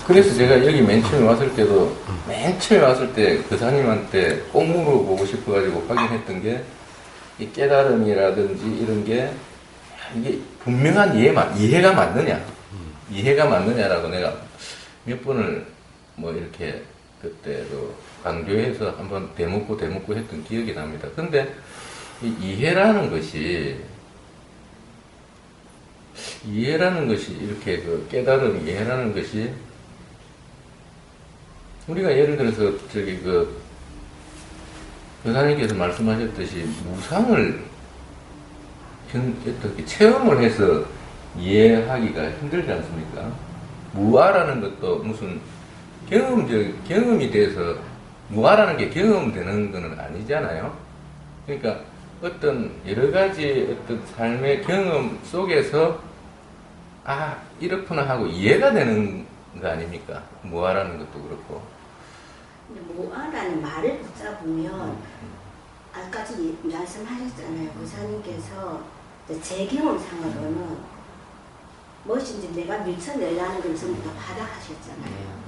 그래서 제가 여기 맨 처음에 왔을 때도, 맨 처음에 왔을 때 교사님한테 꼭 물어보고 싶어가지고 확인했던 게, 이 깨달음이라든지 이런 게, 이게 분명한 이해가 맞느냐? 이해가 맞느냐라고 내가 몇 번을 뭐 이렇게 그때도 강조해서 한번 대묻고 했던 기억이 납니다. 근데 이 이해라는 것이 이렇게 그 깨달음 이해라는 것이 우리가 예를 들어서 저기 그 여사님께서 말씀하셨듯이 무상을 어떻게 체험을 해서 이해하기가 힘들지 않습니까? 무아라는 것도 무슨 경험이 돼서 무아라는 게 경험되는 것은 아니잖아요. 그러니까 어떤 여러 가지 어떤 삶의 경험 속에서 아 이렇구나 하고 이해가 되는 거 아닙니까? 무아라는 것도 그렇고. 근데 무아라는 말을 붙잡으면 아까 말씀하셨잖아요. 교사님께서 제 경험상으로는 무엇인지 내가 밀쳐내려는 걸 전부 다 받아가셨잖아요.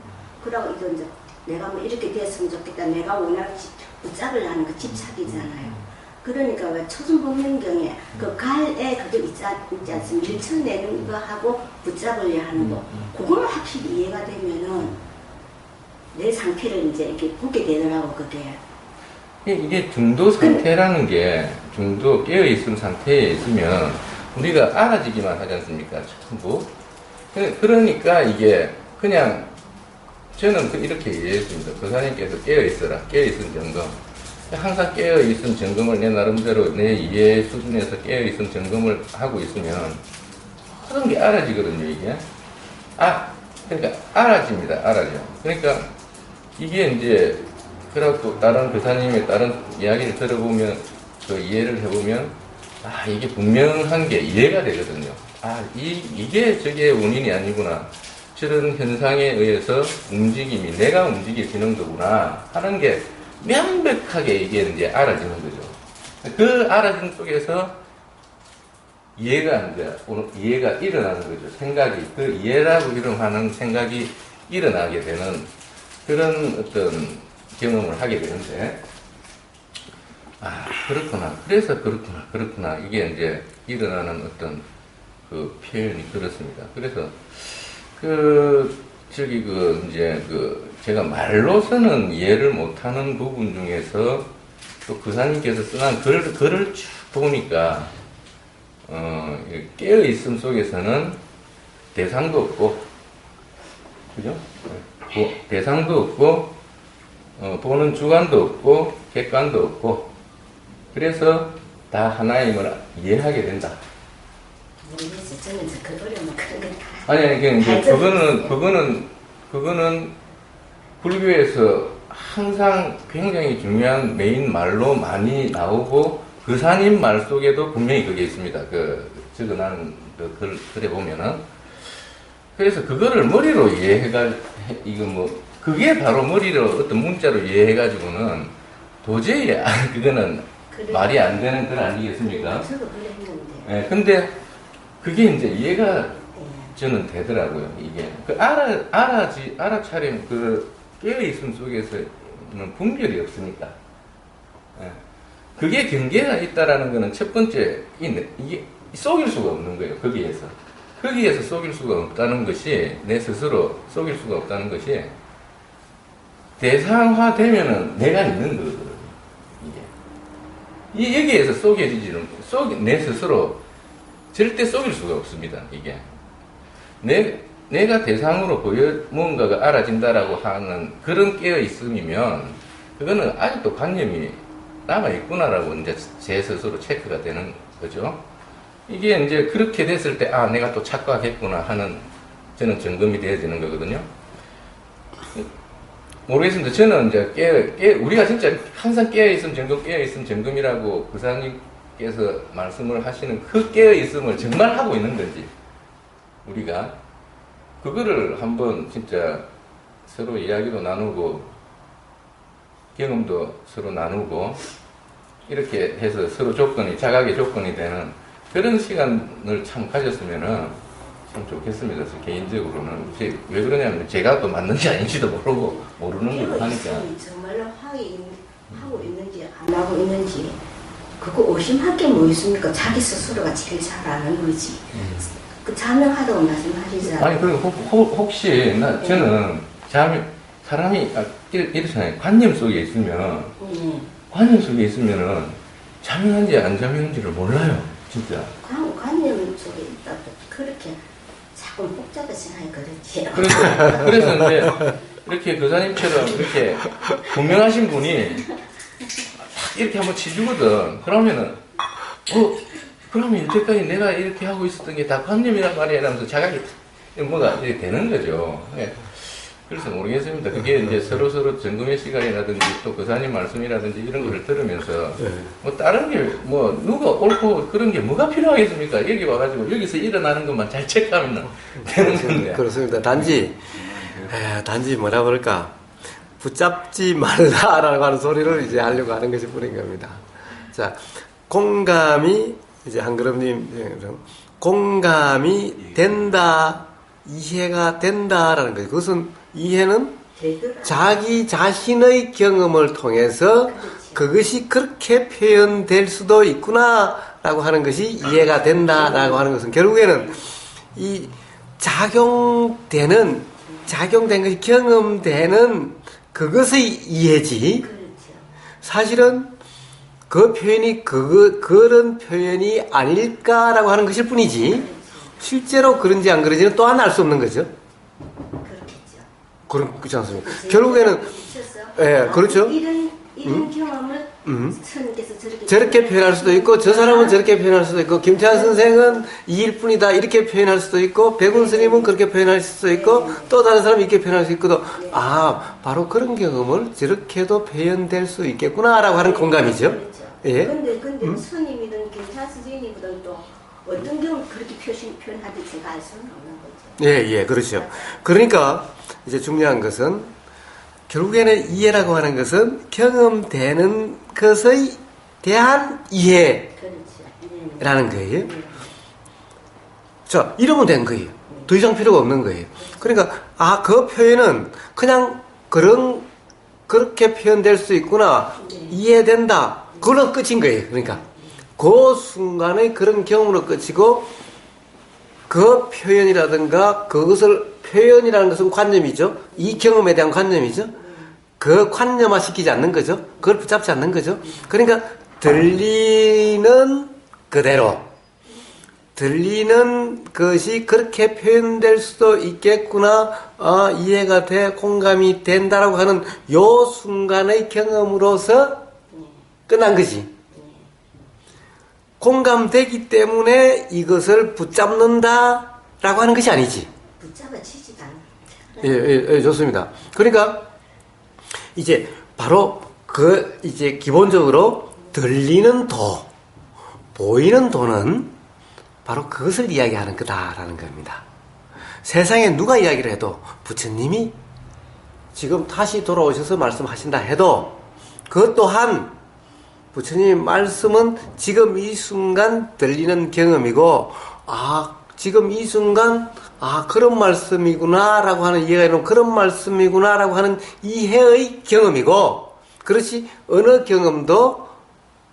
그러고 이거 이제 내가 뭐 이렇게 됐으면 좋겠다. 내가 원하는 붙잡으려는 거 집착이잖아요. 그러니까 왜 초승복명경에 그 갈에 그거 있지 않습니까? 밀쳐내는 거 하고 붙잡으려 하는 거. 그거는 확실히 이해가 되면은 내 상태를 이제 이렇게 보게 되더라고, 그게. 이게 중도 상태라는 게, 중도 깨어있음 상태에 있으면 우리가 알아지기만 하지 않습니까? 전부. 그러니까 이게 그냥 저는 이렇게 이해했습니다. 교사님께서 깨어있어라. 깨어있음 점검. 항상 깨어있음 점검을 내 나름대로 내 이해 수준에서 깨어있음 점검을 하고 있으면 모든 게 알아지거든요, 이게. 그러니까 알아집니다. 알아져. 그러니까 이게 이제 그래갖고 다른 교사님의 다른 이야기를 들어보면 그 이해를 해보면 이게 분명한 게 이해가 되거든요. 이게 저게 원인이 아니구나. 저런 현상에 의해서 내가 움직여지는 거구나 하는 게 명백하게 이게 이제 알아지는 거죠. 그 알아진 속에서 이해가 일어나는 거죠. 생각이, 그 이해라고 이름하는 생각이 일어나게 되는 그런 어떤 경험을 하게 되는데, 그렇구나. 그래서 그렇구나. 이게 이제 일어나는 어떤 그 표현이 그렇습니다. 그래서 제가 말로서는 이해를 못하는 부분 중에서 또 교사님께서 쓴 글을 쭉 보니까, 깨어있음 속에서는 대상도 없고, 그죠? 대상도 없고, 보는 주관도 없고, 객관도 없고, 그래서 다 하나임을 이해하게 된다. 모르겠어요. 저는 그 어려운 그런 건 그거는 불교에서 항상 굉장히 중요한 메인 말로 많이 나오고, 교사님 말 속에도 분명히 그게 있습니다. 적어놓은 글에 보면은. 그래서 그거를 머리로 그게 바로 머리로 어떤 문자로 이해해가지고는 도저히, 그거는 말이 안 되는 글 아니겠습니까? 저도 그랬는데. 네, 근데 그게 이제 이해가 저는 되더라고요, 이게. 알아차림, 깨어있음 속에서는 분별이 없으니까. 네. 그게 경계가 있다라는 거는 첫 번째, 이게 속일 수가 없는 거예요, 거기에서 속일 수가 없다는 것이, 내 스스로 속일 수가 없다는 것이, 대상화되면은 내가 있는 거거든요, 이게. 여기에서 내 스스로 절대 속일 수가 없습니다, 이게. 내가 대상으로 뭔가가 알아진다라고 하는 그런 깨어있음이면, 그거는 아직도 관념이 남아있구나라고 이제 제 스스로 체크가 되는 거죠. 이게 이제 그렇게 됐을 때, 내가 또 착각했구나 하는, 저는 점검이 되어지는 거거든요. 모르겠습니다. 저는 이제 우리가 진짜 항상 깨어있음 점검이라고 교사님께서 말씀을 하시는 그 깨어있음을 정말 하고 있는 건지, 우리가, 그거를 한번 진짜 서로 이야기도 나누고, 경험도 서로 나누고, 이렇게 해서 서로 자각의 조건이 되는 그런 시간을 참 가졌으면은 좀 좋겠습니다. 그래서 개인적으로는 왜 그러냐면 제가 또 맞는지 아닌지도 모르는 깨어 걸 하니까. 있으면 정말로 하고 있는지 안 하고 있는지 그거 의심할 게 뭐 있습니까? 자기 스스로가 제일 잘 아는 거지. 그 자명하다고 말씀하시잖아요. 아니 그리고 혹시 저는 사람이 이렇잖아요. 관념 속에 있으면 자명한지 안 자명한지를 몰라요. 진짜. 관념 속에 있다. 그렇게 자꾸 복잡해서 하니 그렇지. 그래서 이제 이렇게 교사님처럼 이렇게 분명하신 분이 이렇게 한번 치주거든. 그러면은 그러면 이때까지 내가 이렇게 하고 있었던 게 다 관념이란 말이야 이러면서 자각이 뭐가 이렇게 되는 거죠. 그래서 모르겠습니다. 그게 이제 서로 점검의 시간이라든지 또 교사님 말씀이라든지 이런 거를 들으면서 뭐 다른 게 뭐 누가 옳고 그런 게 뭐가 필요하겠습니까? 여기 와가지고 여기서 일어나는 것만 잘 체크하면 되는 건데. 그렇습니다. 단지 뭐라 그럴까 붙잡지 말라라고 하는 소리를 이제 하려고 하는 것이 뿐인 겁니다. 자, 공감이 이제 한그룹님 공감이 된다, 이해가 된다라는 거죠. 그것은 이해는 자기 자신의 경험을 통해서 그것이 그렇게 표현될 수도 있구나라고 하는 것이 이해가 된다라고 하는 것은 결국에는 이 작용된 것이 경험되는 그것의 이해지. 사실은 그 표현이 그런 표현이 아닐까라고 하는 것일 뿐이지. 실제로 그런지 안 그런지는 또한 알 수 없는 거죠. 그렇지 않습니까? 결국에는 그렇죠. 이런 경험을 스님께서 저렇게 표현할 수도 있고 저 사람은 저렇게 표현할 수도 있고 김태환 선생은 이일 뿐이다 이렇게 표현할 수도 있고 백운 스님은 그렇게 표현할 수도 있고 또 다른 사람이 이렇게 표현할 수 있고도 바로 그런 경험을 저렇게도 표현될 수 있겠구나라고 하는 공감이죠. 그렇죠. 예. 근데 스님이든 김태환 스님이든 또 어떤 경우 그렇게 표현하든지 제가 알 수는 없는 거죠. 예, 그렇죠. 그러니까 이제 중요한 것은 결국에는 이해라고 하는 것은 경험되는 것에 대한 이해라는 거예요. 자, 이러면 된 거예요. 더 이상 필요가 없는 거예요. 그러니까 그 표현은 그냥 그렇게 표현될 수 있구나. 이해된다. 그걸로 끝인 거예요. 그러니까 그 순간의 그런 경험으로 끝이고 그 표현이라든가 그것을 표현이라는 것은 관념이죠. 이 경험에 대한 관념이죠. 그 관념화 시키지 않는 거죠. 그걸 붙잡지 않는 거죠. 그러니까 들리는 그대로 들리는 것이 그렇게 표현될 수도 있겠구나. 이해가 돼 공감이 된다라고 하는 요 순간의 경험으로서 끝난 거지. 공감되기 때문에 이것을 붙잡는다라고 하는 것이 아니지. 붙잡아치지도 않아. 예, 좋습니다. 그러니까 이제 바로 이제 기본적으로 들리는 도, 보이는 도는 바로 그것을 이야기하는 거다라는 겁니다. 세상에 누가 이야기를 해도 부처님이 지금 다시 돌아오셔서 말씀하신다 해도 그것 또한 부처님 말씀은 지금 이 순간 들리는 경험이고 지금 이 순간 그런 말씀이구나 라고 하는 이해가 있는 그런 말씀이구나 라고 하는 이해의 경험이고 그렇지 어느 경험도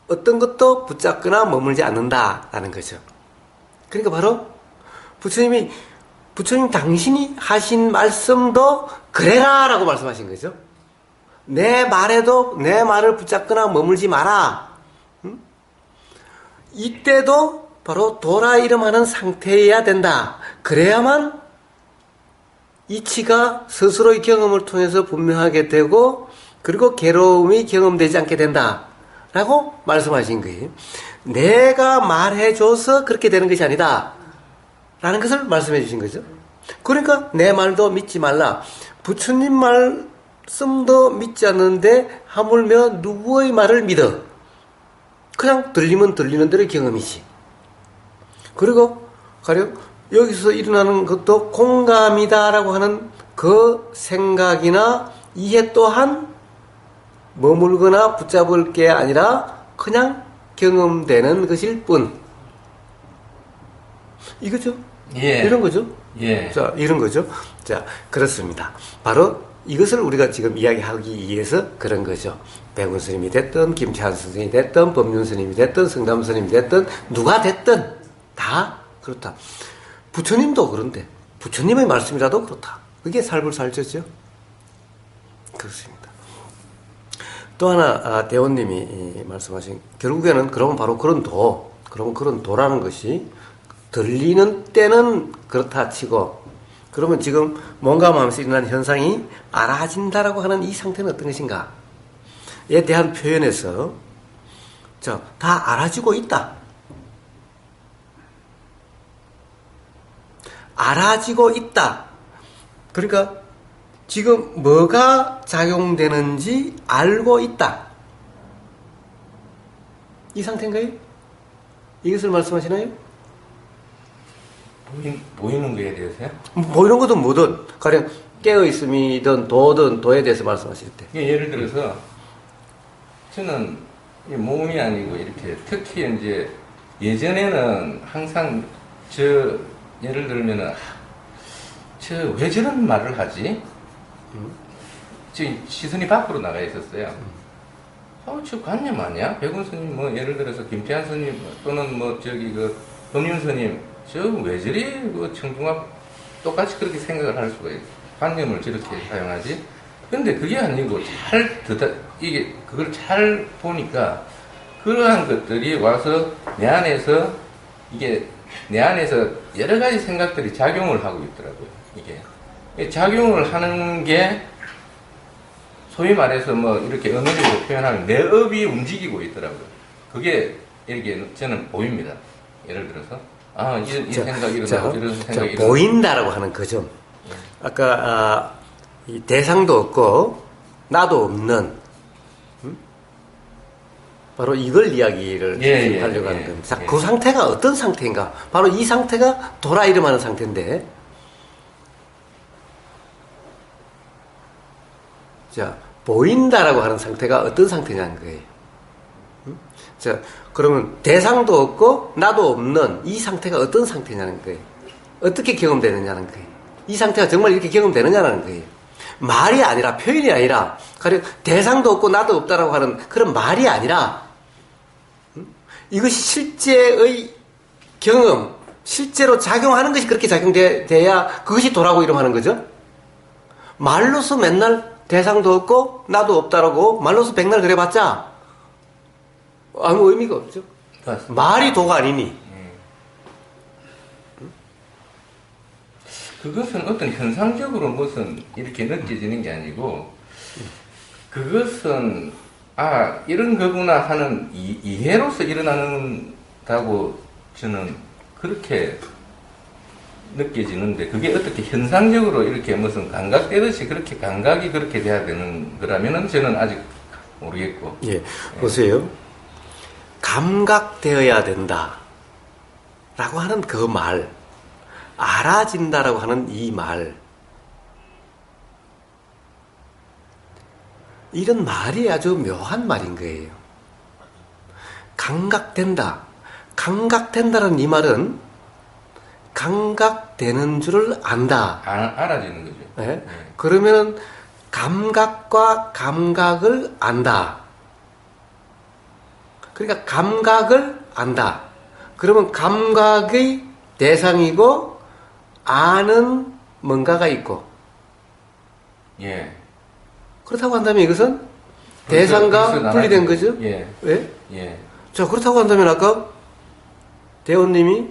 어떤 것도 붙잡거나 머물지 않는다라는 거죠. 그러니까 바로 부처님 당신이 하신 말씀도 그래라 라고 말씀하신 거죠. 내 말에도 내 말을 붙잡거나 머물지 마라. 이때도 바로 도라 이름하는 상태여야 된다. 그래야만 이치가 스스로의 경험을 통해서 분명하게 되고 그리고 괴로움이 경험되지 않게 된다. 라고 말씀하신 거예요. 내가 말해줘서 그렇게 되는 것이 아니다. 라는 것을 말씀해 주신 거죠. 그러니까 내 말도 믿지 말라. 부처님 말씀도 믿지 않는데 하물며 누구의 말을 믿어? 그냥 들리면 들리는 대로 경험이지. 그리고 가령 여기서 일어나는 것도 공감이다라고 하는 그 생각이나 이해 또한 머물거나 붙잡을 게 아니라 그냥 경험되는 것일 뿐. 이거죠. 예. 이런 거죠. 예. 자, 이런 거죠. 자, 그렇습니다. 바로 이것을 우리가 지금 이야기하기 위해서 그런 거죠. 백운 스님이 됐든, 김태환 스님이 됐든, 법륜 스님이 됐든, 성담 스님이 됐든, 누가 됐든, 다 그렇다. 부처님도 그런데, 부처님의 말씀이라도 그렇다. 그게 살불살저죠. 그렇습니다. 또 하나, 대원님이 말씀하신, 결국에는 그러면 바로 그런 도라는 것이 들리는 때는 그렇다 치고, 그러면 지금 뭔가 마음에서 일어난 현상이 알아진다라고 하는 이 상태는 어떤 것인가? 에 대한 표현에서, 다 알아지고 있다. 알아지고 있다. 그러니까 지금 뭐가 작용되는지 알고 있다. 이 상태인가요? 이것을 말씀하시나요? 보이는 거에 대해서요? 뭐 이런 거든 뭐든 가령 깨어있음이든 도든 도에 대해서 말씀하실 때 예를 들어서 저는 이 몸이 아니고 이렇게 특히 이제 예전에는 항상 예를 들면은 저 왜 저런 말을 하지? 저 시선이 밖으로 나가 있었어요. 저 관념 아니야? 백운 스님 뭐 예를 들어서 김태환 스님 또는 뭐 저기 그 법륜 스님 저 왜 저리 그 청중합 똑같이 그렇게 생각을 할 수가 있어? 관념을 저렇게 사용하지? 근데 그게 아니고 이게 그걸 잘 보니까 그러한 것들이 와서 내 안에서 여러 가지 생각들이 작용을 하고 있더라고요. 이게 작용을 하는 게 소위 말해서 뭐 이렇게 언어적으로 표현하면 내 업이 움직이고 있더라고요. 그게 이렇게 저는 보입니다. 예를 들어서 이 생각이 일어나고 저런 생각이 일어나고 보인다라고 하는 거죠. 아까 이 대상도 없고 나도 없는 바로 이걸 이야기를 하려고 하는 겁니다. 자, 그 상태가 어떤 상태인가? 바로 이 상태가 도라 이름하는 상태인데, 자, 보인다라고 하는 상태가 어떤 상태냐는 거예요. 자, 그러면 대상도 없고 나도 없는 이 상태가 어떤 상태냐는 거예요. 어떻게 경험되느냐는 거예요. 이 상태가 정말 이렇게 경험되느냐는 거예요. 말이 아니라, 표현이 아니라, 가령 대상도 없고 나도 없다라고 하는 그런 말이 아니라, 이것이 실제의 경험, 실제로 작용하는 것이 그렇게 작용돼야 그것이 도라고 이름하는 거죠. 말로서 맨날 대상도 없고 나도 없다라고 말로서 백날 그래봤자 아무 의미가 없죠. 맞습니다. 말이 도가 아니니. 그것은 어떤 현상적으로 무슨 이렇게 느껴지는 게 아니고 그것은 이런 거구나 하는 이해로서 일어나는다고 저는 그렇게 느껴지는데 그게 어떻게 현상적으로 이렇게 무슨 감각되듯이 그렇게 감각이 그렇게 돼야 되는 거라면은 저는 아직 모르겠고. 예, 보세요. 감각되어야 된다. 라고 하는 그 말. 알아진다라고 하는 이 말. 이런 말이 아주 묘한 말인 거예요. 감각된다. 감각된다는 이 말은 감각되는 줄을 안다. 알아지는 거죠. 네? 그러면은 감각과 감각을 안다. 그러니까 감각을 안다. 그러면 감각의 대상이고 아는 뭔가가 있고. 예. 그렇다고 한다면 이것은 대상과 분리된 거죠? 예. 왜? 예. 자, 그렇다고 한다면 아까 대원님이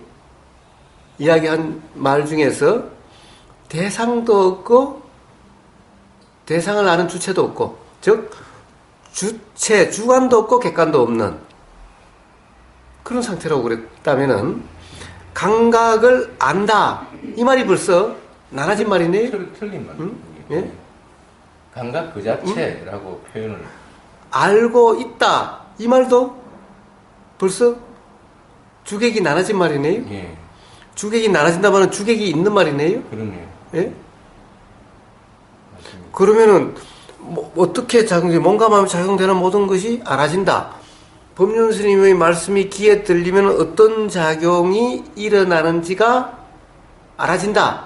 이야기한 말 중에서 대상도 없고 대상을 아는 주체도 없고, 즉 주체, 주관도 없고 객관도 없는 그런 상태라고 그랬다면은 감각을 안다. 이 말이 벌써 나눠진 말이네요. 틀린 말. 예? 감각 그 자체라고 표현을. 알고 있다. 이 말도 벌써 주객이 나눠진 말이네요. 예. 주객이 나눠진다면 주객이 있는 말이네요. 그러네요. 예? 맞습니다. 그러면은 뭐 어떻게 뭔가 마음에 작용되는 모든 것이 알아진다. 법륜 스님의 말씀이 귀에 들리면 어떤 작용이 일어나는지가 알아진다.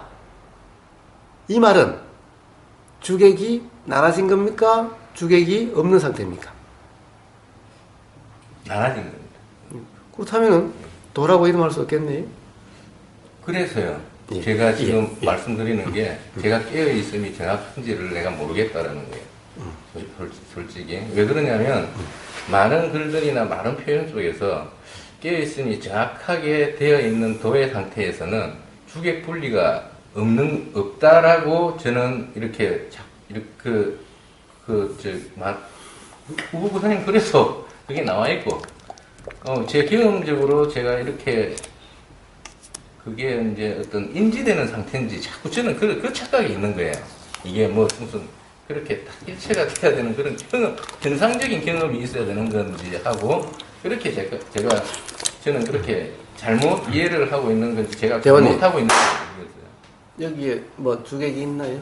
이 말은 주객이 나눠진 겁니까? 주객이 없는 상태입니까? 나눠진 겁니다. 그렇다면은 도라고 이름할 수 없겠네. 그래서요. 예. 제가 지금 예. 말씀드리는 게 제가 깨어있음이 정확한지를 내가 모르겠다라는 거예요. 솔직히. 왜 그러냐면 많은 글들이나 많은 표현 속에서 깨어있음이 정확하게 되어 있는 도의 상태에서는 주객 분리가 없다라고 저는 이렇게 우부부사님 그래서 그게 나와 있고, 제 경험적으로 제가 이렇게 그게 이제 어떤 인지되는 상태인지 자꾸 저는 그 착각이 있는 거예요. 이게 뭐 무슨 그렇게 딱 일체가 돼야 되는 그런 경험, 정상적인 경험이 있어야 되는 건지 하고, 그렇게 저는 그렇게 잘못 이해를 하고 있는 건지 제가 대원님. 잘못하고 있는 건지 모르겠어요. 여기에 뭐 주객이 있나요?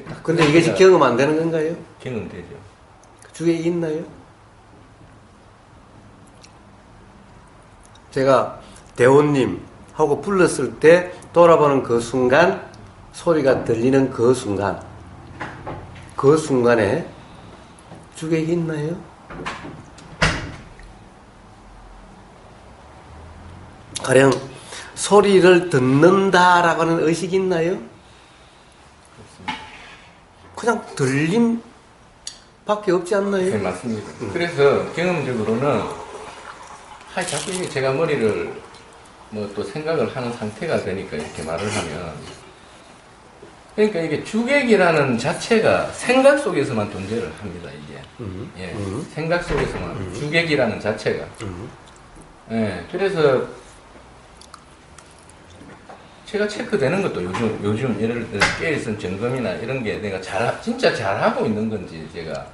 딱 근데 이게 지금 경험 안 되는 건가요? 경험되죠. 주객이 있나요? 제가 대원님하고 불렀을 때 돌아보는 그 순간, 소리가 들리는 그 순간에 주객이 있나요? 가령 소리를 듣는다라고 하는 의식이 있나요? 그냥 들림 밖에 없지 않나요? 네, 맞습니다. 그래서 경험적으로는 자꾸 이게 제가 머리를 뭐 또 생각을 하는 상태가 되니까 이렇게 말을 하면, 그러니까 이게 주객이라는 자체가 생각 속에서만 존재를 합니다. 이게 예, 생각 속에서만 주객이라는 자체가. 예, 그래서 제가 체크되는 것도 요즘 예를 들어 깨어있은 점검이나 이런 게 내가 진짜 잘하고 있는 건지 제가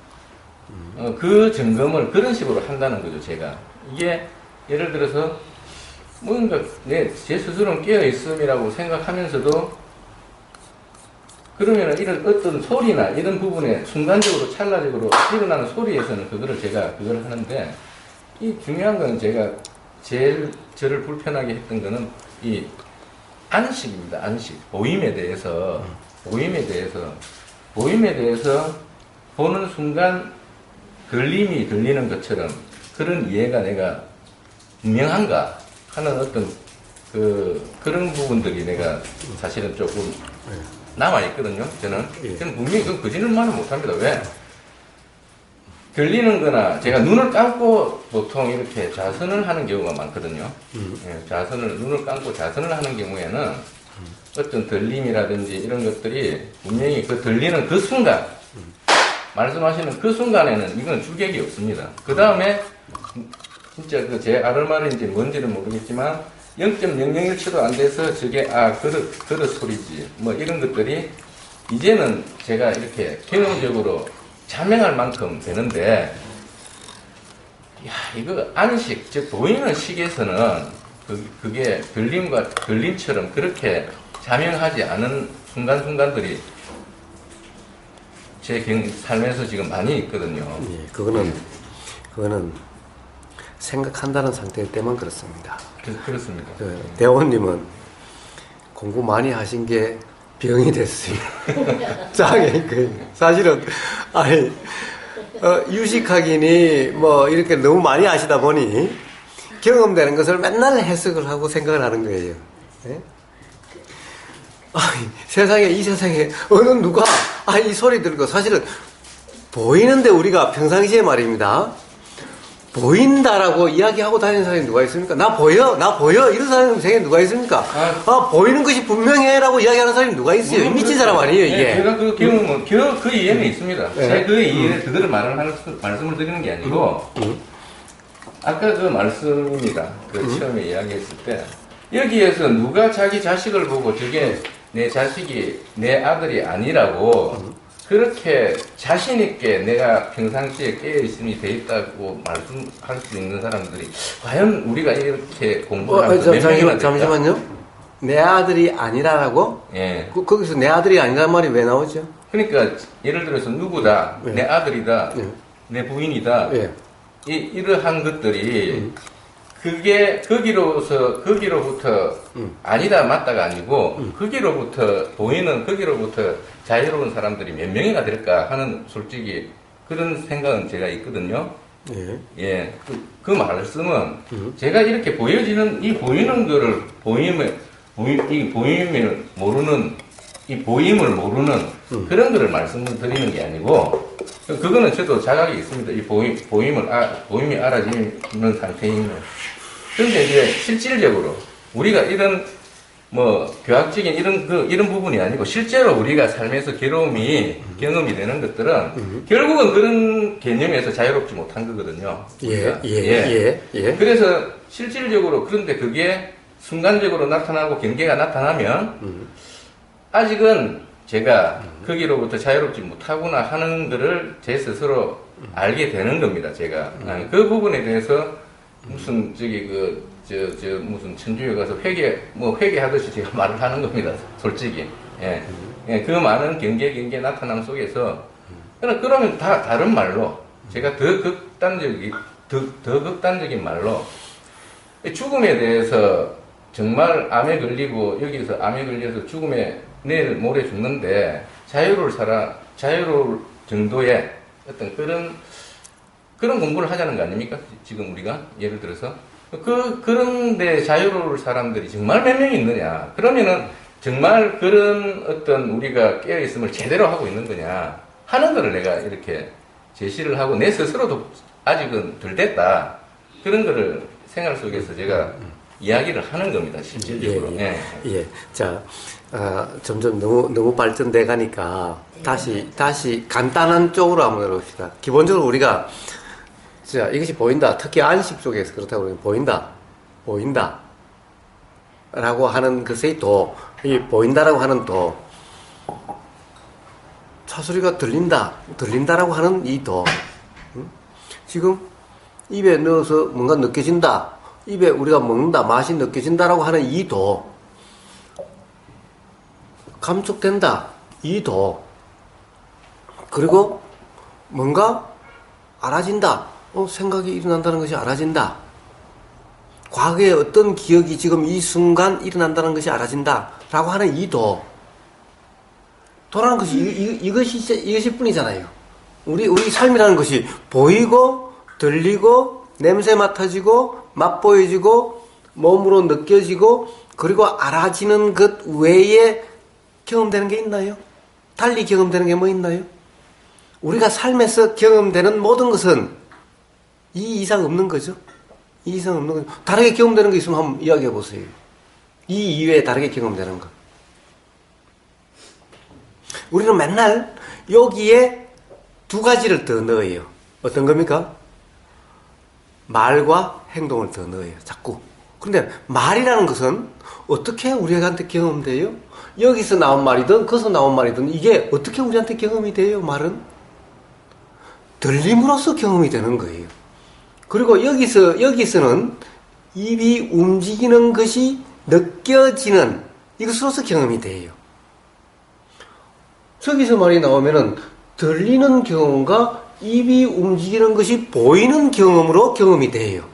그 점검을 그런 식으로 한다는 거죠. 제가 이게 예를 들어서 뭔가 제 스스로는 깨어있음이라고 생각하면서도 그러면 이런 어떤 소리나 이런 부분에 순간적으로 찰나적으로 일어나는 소리에서는 그걸 하는데, 이 중요한 건 제가 제일 저를 불편하게 했던 거는 이 안식입니다. 안식. 보임에 대해서 보는 순간 들림이 들리는 것처럼 그런 이해가 내가 분명한가 하는 어떤 그런 부분들이 내가 사실은 조금 남아있거든요. 저는 분명히 그 거짓말은 못합니다. 왜? 들리는 거나 제가 눈을 감고 보통 이렇게 좌선을 하는 경우가 많거든요. 예, 눈을 감고 좌선을 하는 경우에는 어떤 들림이라든지 이런 것들이 분명히 그 들리는 그 순간, 말씀하시는 그 순간에는 이건 주객이 없습니다. 그 다음에 진짜 제 아르마르인지 뭔지는 모르겠지만 0.001초도 안 돼서 저게 그릇 소리지 뭐 이런 것들이 이제는 제가 이렇게 경험적으로 자명할 만큼 되는데, 이거 안식, 즉 보이는 식에서는 그게 들림처럼 그렇게 자명하지 않은 순간순간들이 제 삶에서 지금 많이 있거든요. 예, 그거는 생각한다는 상태 때만 그렇습니다. 그렇습니다. 대원님은 공부 많이 하신 게 병이 됐어요. 사실은, 유식학인이 뭐 이렇게 너무 많이 아시다 보니 경험되는 것을 맨날 해석을 하고 생각을 하는 거예요. 네? 이 세상에 어느 누가 이 소리 들고, 사실은 보이는데 우리가 평상시에 말입니다. 보인다라고 이야기하고 다니는 사람이 누가 있습니까? 나 보여 이런 사람이 세상에 누가 있습니까? 보이는 것이 분명해라고 이야기하는 사람이 누가 있어요? 미친 사람 아니에요 이게? 네, 제가 그 경험은 그 이해는 있습니다. 네. 제가 그 이해를 그대로 말씀을 드리는 게 아니고 아까 그 말씀입니다. 처음에 이야기했을 때 여기에서 누가 자기 자식을 보고 저게 내 자식이 내 아들이 아니라고 그렇게 자신있게 내가 평상시에 깨어있음이 돼 있다고 말씀할 수 있는 사람들이 과연 우리가 이렇게 공부를 하면서 몇 명이나 될까? 잠시만요. 내 아들이 아니라라고? 예. 거기서 내 아들이 아니라는 말이 왜 나오죠? 그러니까 예를 들어서 누구다, 예. 내 아들이다, 예. 내 부인이다, 예. 이러한 것들이 그게 거기로부터 아니다 맞다가 아니고 거기로부터 자유로운 사람들이 몇 명이나 될까 하는 솔직히 그런 생각은 제가 있거든요. 예. 예, 그 말씀은 제가 이렇게 보여지는 이 보이는 거를 이 보임을 모르는 그런 거를 말씀을 드리는 게 아니고 그거는 저도 자각이 있습니다. 이 보임이 알아지는 상태인 거. 그런데 이제 실질적으로 우리가 이런 뭐 교학적인 이런 부분이 아니고 실제로 우리가 삶에서 경험이 되는 것들은 결국은 그런 개념에서 자유롭지 못한 거거든요. 우리가. 그래서 실질적으로 그런데 그게 순간적으로 나타나고 경계가 나타나면 아직은 제가 거기로부터 자유롭지 못하구나 하는 거를 제 스스로 알게 되는 겁니다. 제가 그 부분에 대해서 무슨 무슨 천주에 가서 회개하듯이 제가 말을 하는 겁니다. 솔직히. 예. 그 많은 경계 나타남 속에서 그러면 다 다른 말로 제가 더 극단적인 말로 죽음에 대해서 정말 암에 걸리고 여기서 암에 걸려서 내일 모레 죽는데 자유로울 정도의 어떤 그런 공부를 하자는 거 아닙니까? 지금 우리가 예를 들어서 그런데 자유로울 사람들이 정말 몇 명이 있느냐? 그러면은 정말 그런 어떤 우리가 깨어 있음을 제대로 하고 있는 거냐 하는 거를 내가 이렇게 제시를 하고 내 스스로도 아직은 덜 됐다 그런 거를 생활 속에서 제가 이야기를 하는 겁니다. 실질적으로. 예. 자, 점점 너무 발전돼 가니까 다시 간단한 쪽으로 한번 해봅시다. 기본적으로 우리가 자, 이것이 보인다. 특히 안식 쪽에서 그렇다고 그러면 보인다. 라고 하는 것의 이 보인다라고 하는 차소리가 들린다라고 하는 이 지금 입에 넣어서 뭔가 느껴진다. 입에 우리가 먹는다. 맛이 느껴진다라고 하는 이 감촉된다. 이 그리고 뭔가 알아진다. 생각이 일어난다는 것이 알아진다. 과거의 어떤 기억이 지금 이 순간 일어난다는 것이 알아진다. 라고 하는 이 도라는 것이 이것이 뿐이잖아요. 우리 삶이라는 것이 보이고, 들리고, 냄새 맡아지고, 맛보여지고, 몸으로 느껴지고, 그리고 알아지는 것 외에 경험되는 게 있나요? 달리 경험되는 게 뭐 있나요? 우리가 삶에서 경험되는 모든 것은 이 이상 없는 거죠. 이 이상 없는 거죠. 다르게 경험되는 거 있으면 한번 이야기해 보세요. 이 이외에 다르게 경험되는 거. 우리는 맨날 여기에 두 가지를 더 넣어요. 어떤 겁니까? 말과 행동을 더 넣어요. 자꾸. 그런데 말이라는 것은 어떻게 우리한테 경험돼요? 여기서 나온 말이든 거기서 나온 말이든 이게 어떻게 우리한테 경험이 돼요? 말은 들림으로써 경험이 되는 거예요. 그리고 여기서는 입이 움직이는 것이 느껴지는 이것으로서 경험이 돼요. 저기서 말이 나오면은 들리는 경험과 입이 움직이는 것이 보이는 경험으로 경험이 돼요.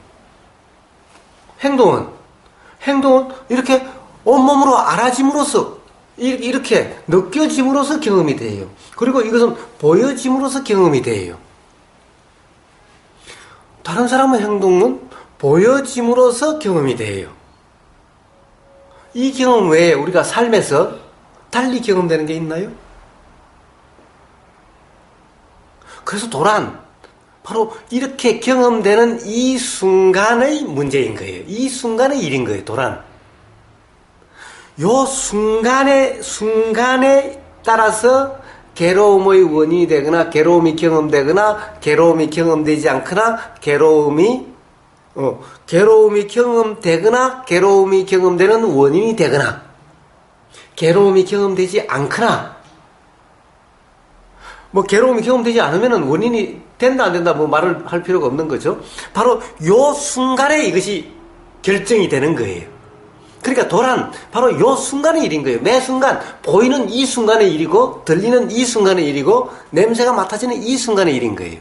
행동은 이렇게 온몸으로 알아짐으로써 이렇게 느껴짐으로써 경험이 돼요. 그리고 이것은 보여짐으로써 경험이 돼요. 다른 사람의 행동은 보여짐으로써 경험이 돼요. 이 경험 외에 우리가 삶에서 달리 경험되는 게 있나요? 그래서 도란, 바로 이렇게 경험되는 이 순간의 문제인 거예요. 이 순간의 일인 거예요, 도란. 요 순간에 따라서 괴로움의 원인이 되거나 괴로움이 경험되거나 괴로움이 경험되지 않거나 괴로움이 경험되거나 괴로움이 경험되는 원인이 되거나 괴로움이 경험되지 않거나 괴로움이 경험되지 않으면은 원인이 된다 안 된다 말을 할 필요가 없는 거죠. 바로 요 순간에 이것이 결정이 되는 거예요. 그러니까 도란 바로 요 순간의 일인 거예요. 매 순간 보이는 이 순간의 일이고 들리는 이 순간의 일이고 냄새가 맡아지는 이 순간의 일인 거예요.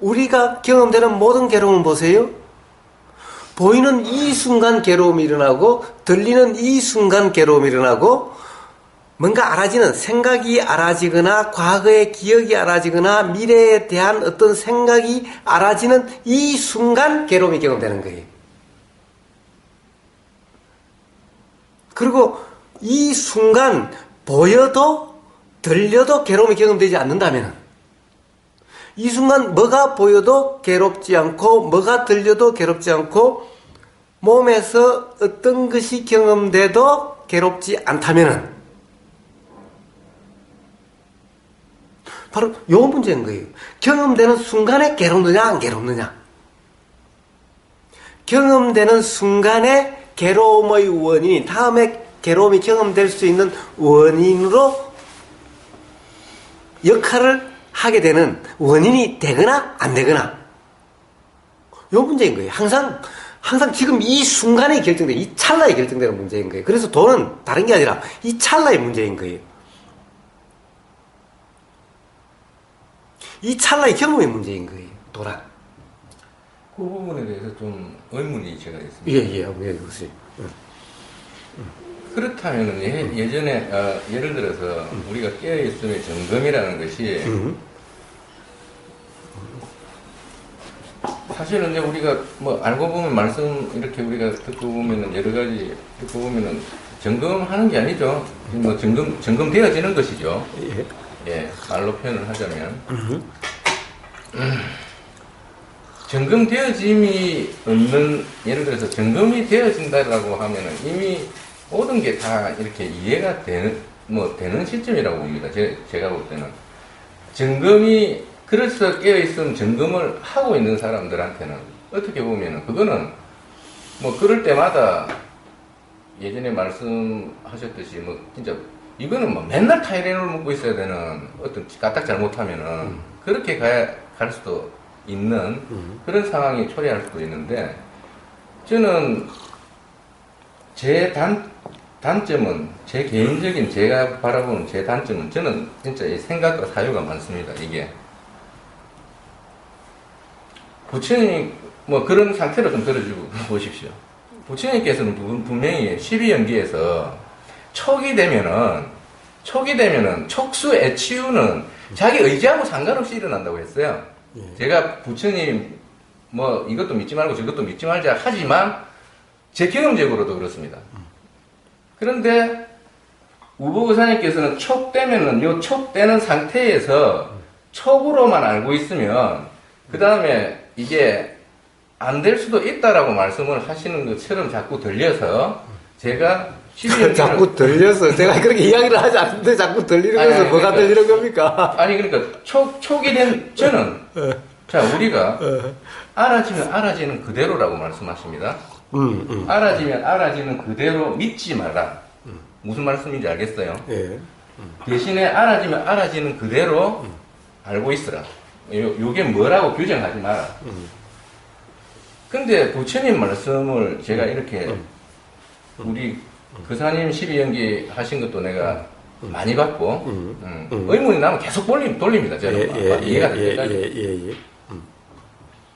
우리가 경험되는 모든 괴로움을 보세요. 보이는 이 순간 괴로움이 일어나고 들리는 이 순간 괴로움이 일어나고 뭔가 알아지는 생각이 알아지거나 과거의 기억이 알아지거나 미래에 대한 어떤 생각이 알아지는 이 순간 괴로움이 경험되는 거예요. 그리고 이 순간 보여도 들려도 괴로움이 경험되지 않는다면 이 순간 뭐가 보여도 괴롭지 않고 뭐가 들려도 괴롭지 않고 몸에서 어떤 것이 경험돼도 괴롭지 않다면 바로 요 문제인 거예요. 경험되는 순간에 괴롭느냐 안 괴롭느냐. 경험되는 순간에 괴로움의 원인이 다음에 괴로움이 경험될 수 있는 원인으로 역할을 하게 되는 원인이 되거나 안 되거나 요 문제인 거예요. 항상 지금 이 순간에 결정돼 이 찰나에 결정되는 문제인 거예요. 그래서 돈은 다른 게 아니라 이 찰나의 문제인 거예요. 이 찰나의 경험의 문제인 거예요. 도란. 그 부분에 대해서 좀 의문이 제가 있습니다. 예, 한번 얘기해보세요. 그렇다면 예전에 예를 들어서 우리가 깨어있음의 점검이라는 것이 사실은 이제 우리가 뭐 알고 보면 말씀 이렇게 우리가 듣고 보면은 여러 가지 듣고 보면은 점검하는 게 아니죠. 뭐 점검되어지는 것이죠. 예, 말로 표현을 하자면 점검되어짐이 없는 예를 들어서 점검이 되어진다라고 하면은 이미 모든 게 다 이렇게 이해가 되는 시점이라고 봅니다. 제가 볼 때는 점검이 그래서 깨어있으면 점검을 하고 있는 사람들한테는 어떻게 보면은 그거는 뭐 그럴 때마다 예전에 말씀하셨듯이 뭐 진짜 이거는 뭐 맨날 타이레놀 먹고 있어야 되는 어떤 까딱 잘못하면은 그렇게 갈 수도 있는 그런 상황이 초래할 수도 있는데 저는 제 단점은 제 개인적인 제가 바라보는 제 단점은 저는 진짜 이 생각과 사유가 많습니다. 이게 부처님 뭐 그런 상태로 좀 들어주고 보십시오. 부처님께서는 분명히 12연기에서 촉이 되면은 촉수 애치유는 자기 의지하고 상관없이 일어난다고 했어요. 제가 부처님 뭐 이것도 믿지 말고 저것도 믿지 말자 하지만 제 경험적으로도 그렇습니다. 그런데 우보의사님께서는 촉되면은 요 촉되는 상태에서 촉으로만 알고 있으면 그 다음에 이게 안 될 수도 있다라고 말씀을 하시는 것처럼 자꾸 들려서 제가 자꾸 들려서 제가 그렇게 이야기를 하지 않는데 자꾸 들리는 것은 뭐가 그러니까, 들리는 겁니까? 아니 그러니까 촉이 된 저는 자 우리가 알아지면 알아지는 그대로라고 말씀하십니다. 알아지면 알아지는 그대로 믿지 마라. 무슨 말씀인지 알겠어요? 예. 대신에 알아지면 알아지는 그대로 알고 있으라. 요게 뭐라고 규정하지 마라. 근데 부처님 말씀을 제가 이렇게 우리 그사님 12연기 하신 것도 내가 많이 받고 의문이 나면 계속 돌립니다. 제가 이해가 될 때까지.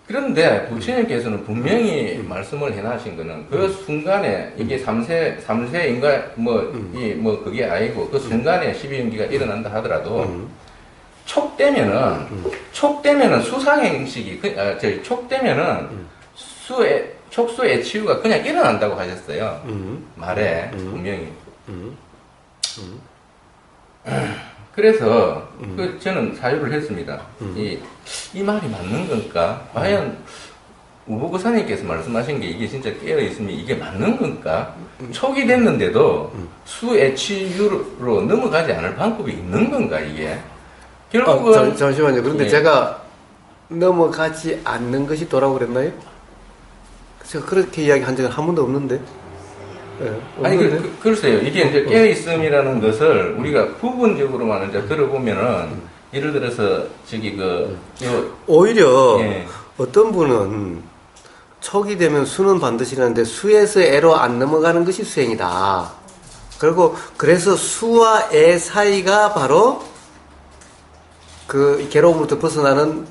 그런데 부처님께서는 분명히 말씀을 해놔신 거는 그 순간에 이게 3세인가 뭐 그게 아니고 그 순간에 12연기가 일어난다 하더라도 촉되면은 수상행식이 촉되면은 촉수의 치유가 그냥 일어난다고 하셨어요. 말에 분명히. 그래서 저는 사유를 했습니다. 이 말이 맞는 건가? 과연 우보고사님께서 말씀하신 게 이게 진짜 깨어있으면 이게 맞는 건가? 촉이 됐는데도 수애치유로 넘어가지 않을 방법이 있는 건가 이게? 결국은 잠시만요. 그런데 예. 제가 넘어가지 않는 것이 도라고 그랬나요? 제가 그렇게 이야기한 적은 한 번도 없는데. 예, 아니, 없는데? 글쎄요. 이게 이제 깨어있음이라는 것을 우리가 부분적으로만 이제 들어보면은, 예를 들어서, 오히려 예. 어떤 분은 촉이 되면 수는 반드시 나는데 수에서 애로 안 넘어가는 것이 수행이다. 그래서 수와 애 사이가 바로 그 괴로움으로부터 벗어나는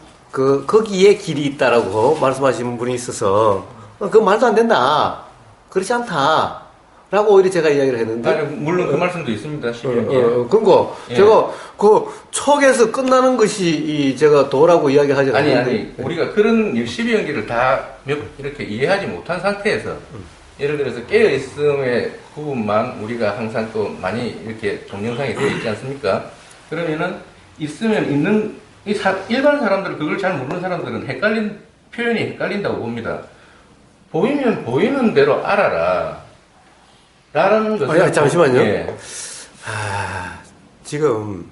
거기에 길이 있다라고 말씀하시는 분이 있어서, 그 말도 안 된다. 그렇지 않다. 라고 오히려 제가 이야기를 했는데. 아니, 물론 그 말씀도 있습니다. 12연계. 그거, 예. 제가 그 촉에서 끝나는 것이 제가 도라고 이야기하지 아니, 않았는데. 우리가 그런 12연계를 다 이렇게 이해하지 못한 상태에서, 예를 들어서 깨어있음의 부분만 우리가 항상 또 많이 이렇게 동영상이 되어 있지 않습니까? 그러면은, 있으면 있는, 일반 사람들은 그걸 잘 모르는 사람들은 표현이 헷갈린다고 봅니다. 보이면 보이는 대로 알아라. 라는 것을. 아니, 잠시만요. 예. 지금,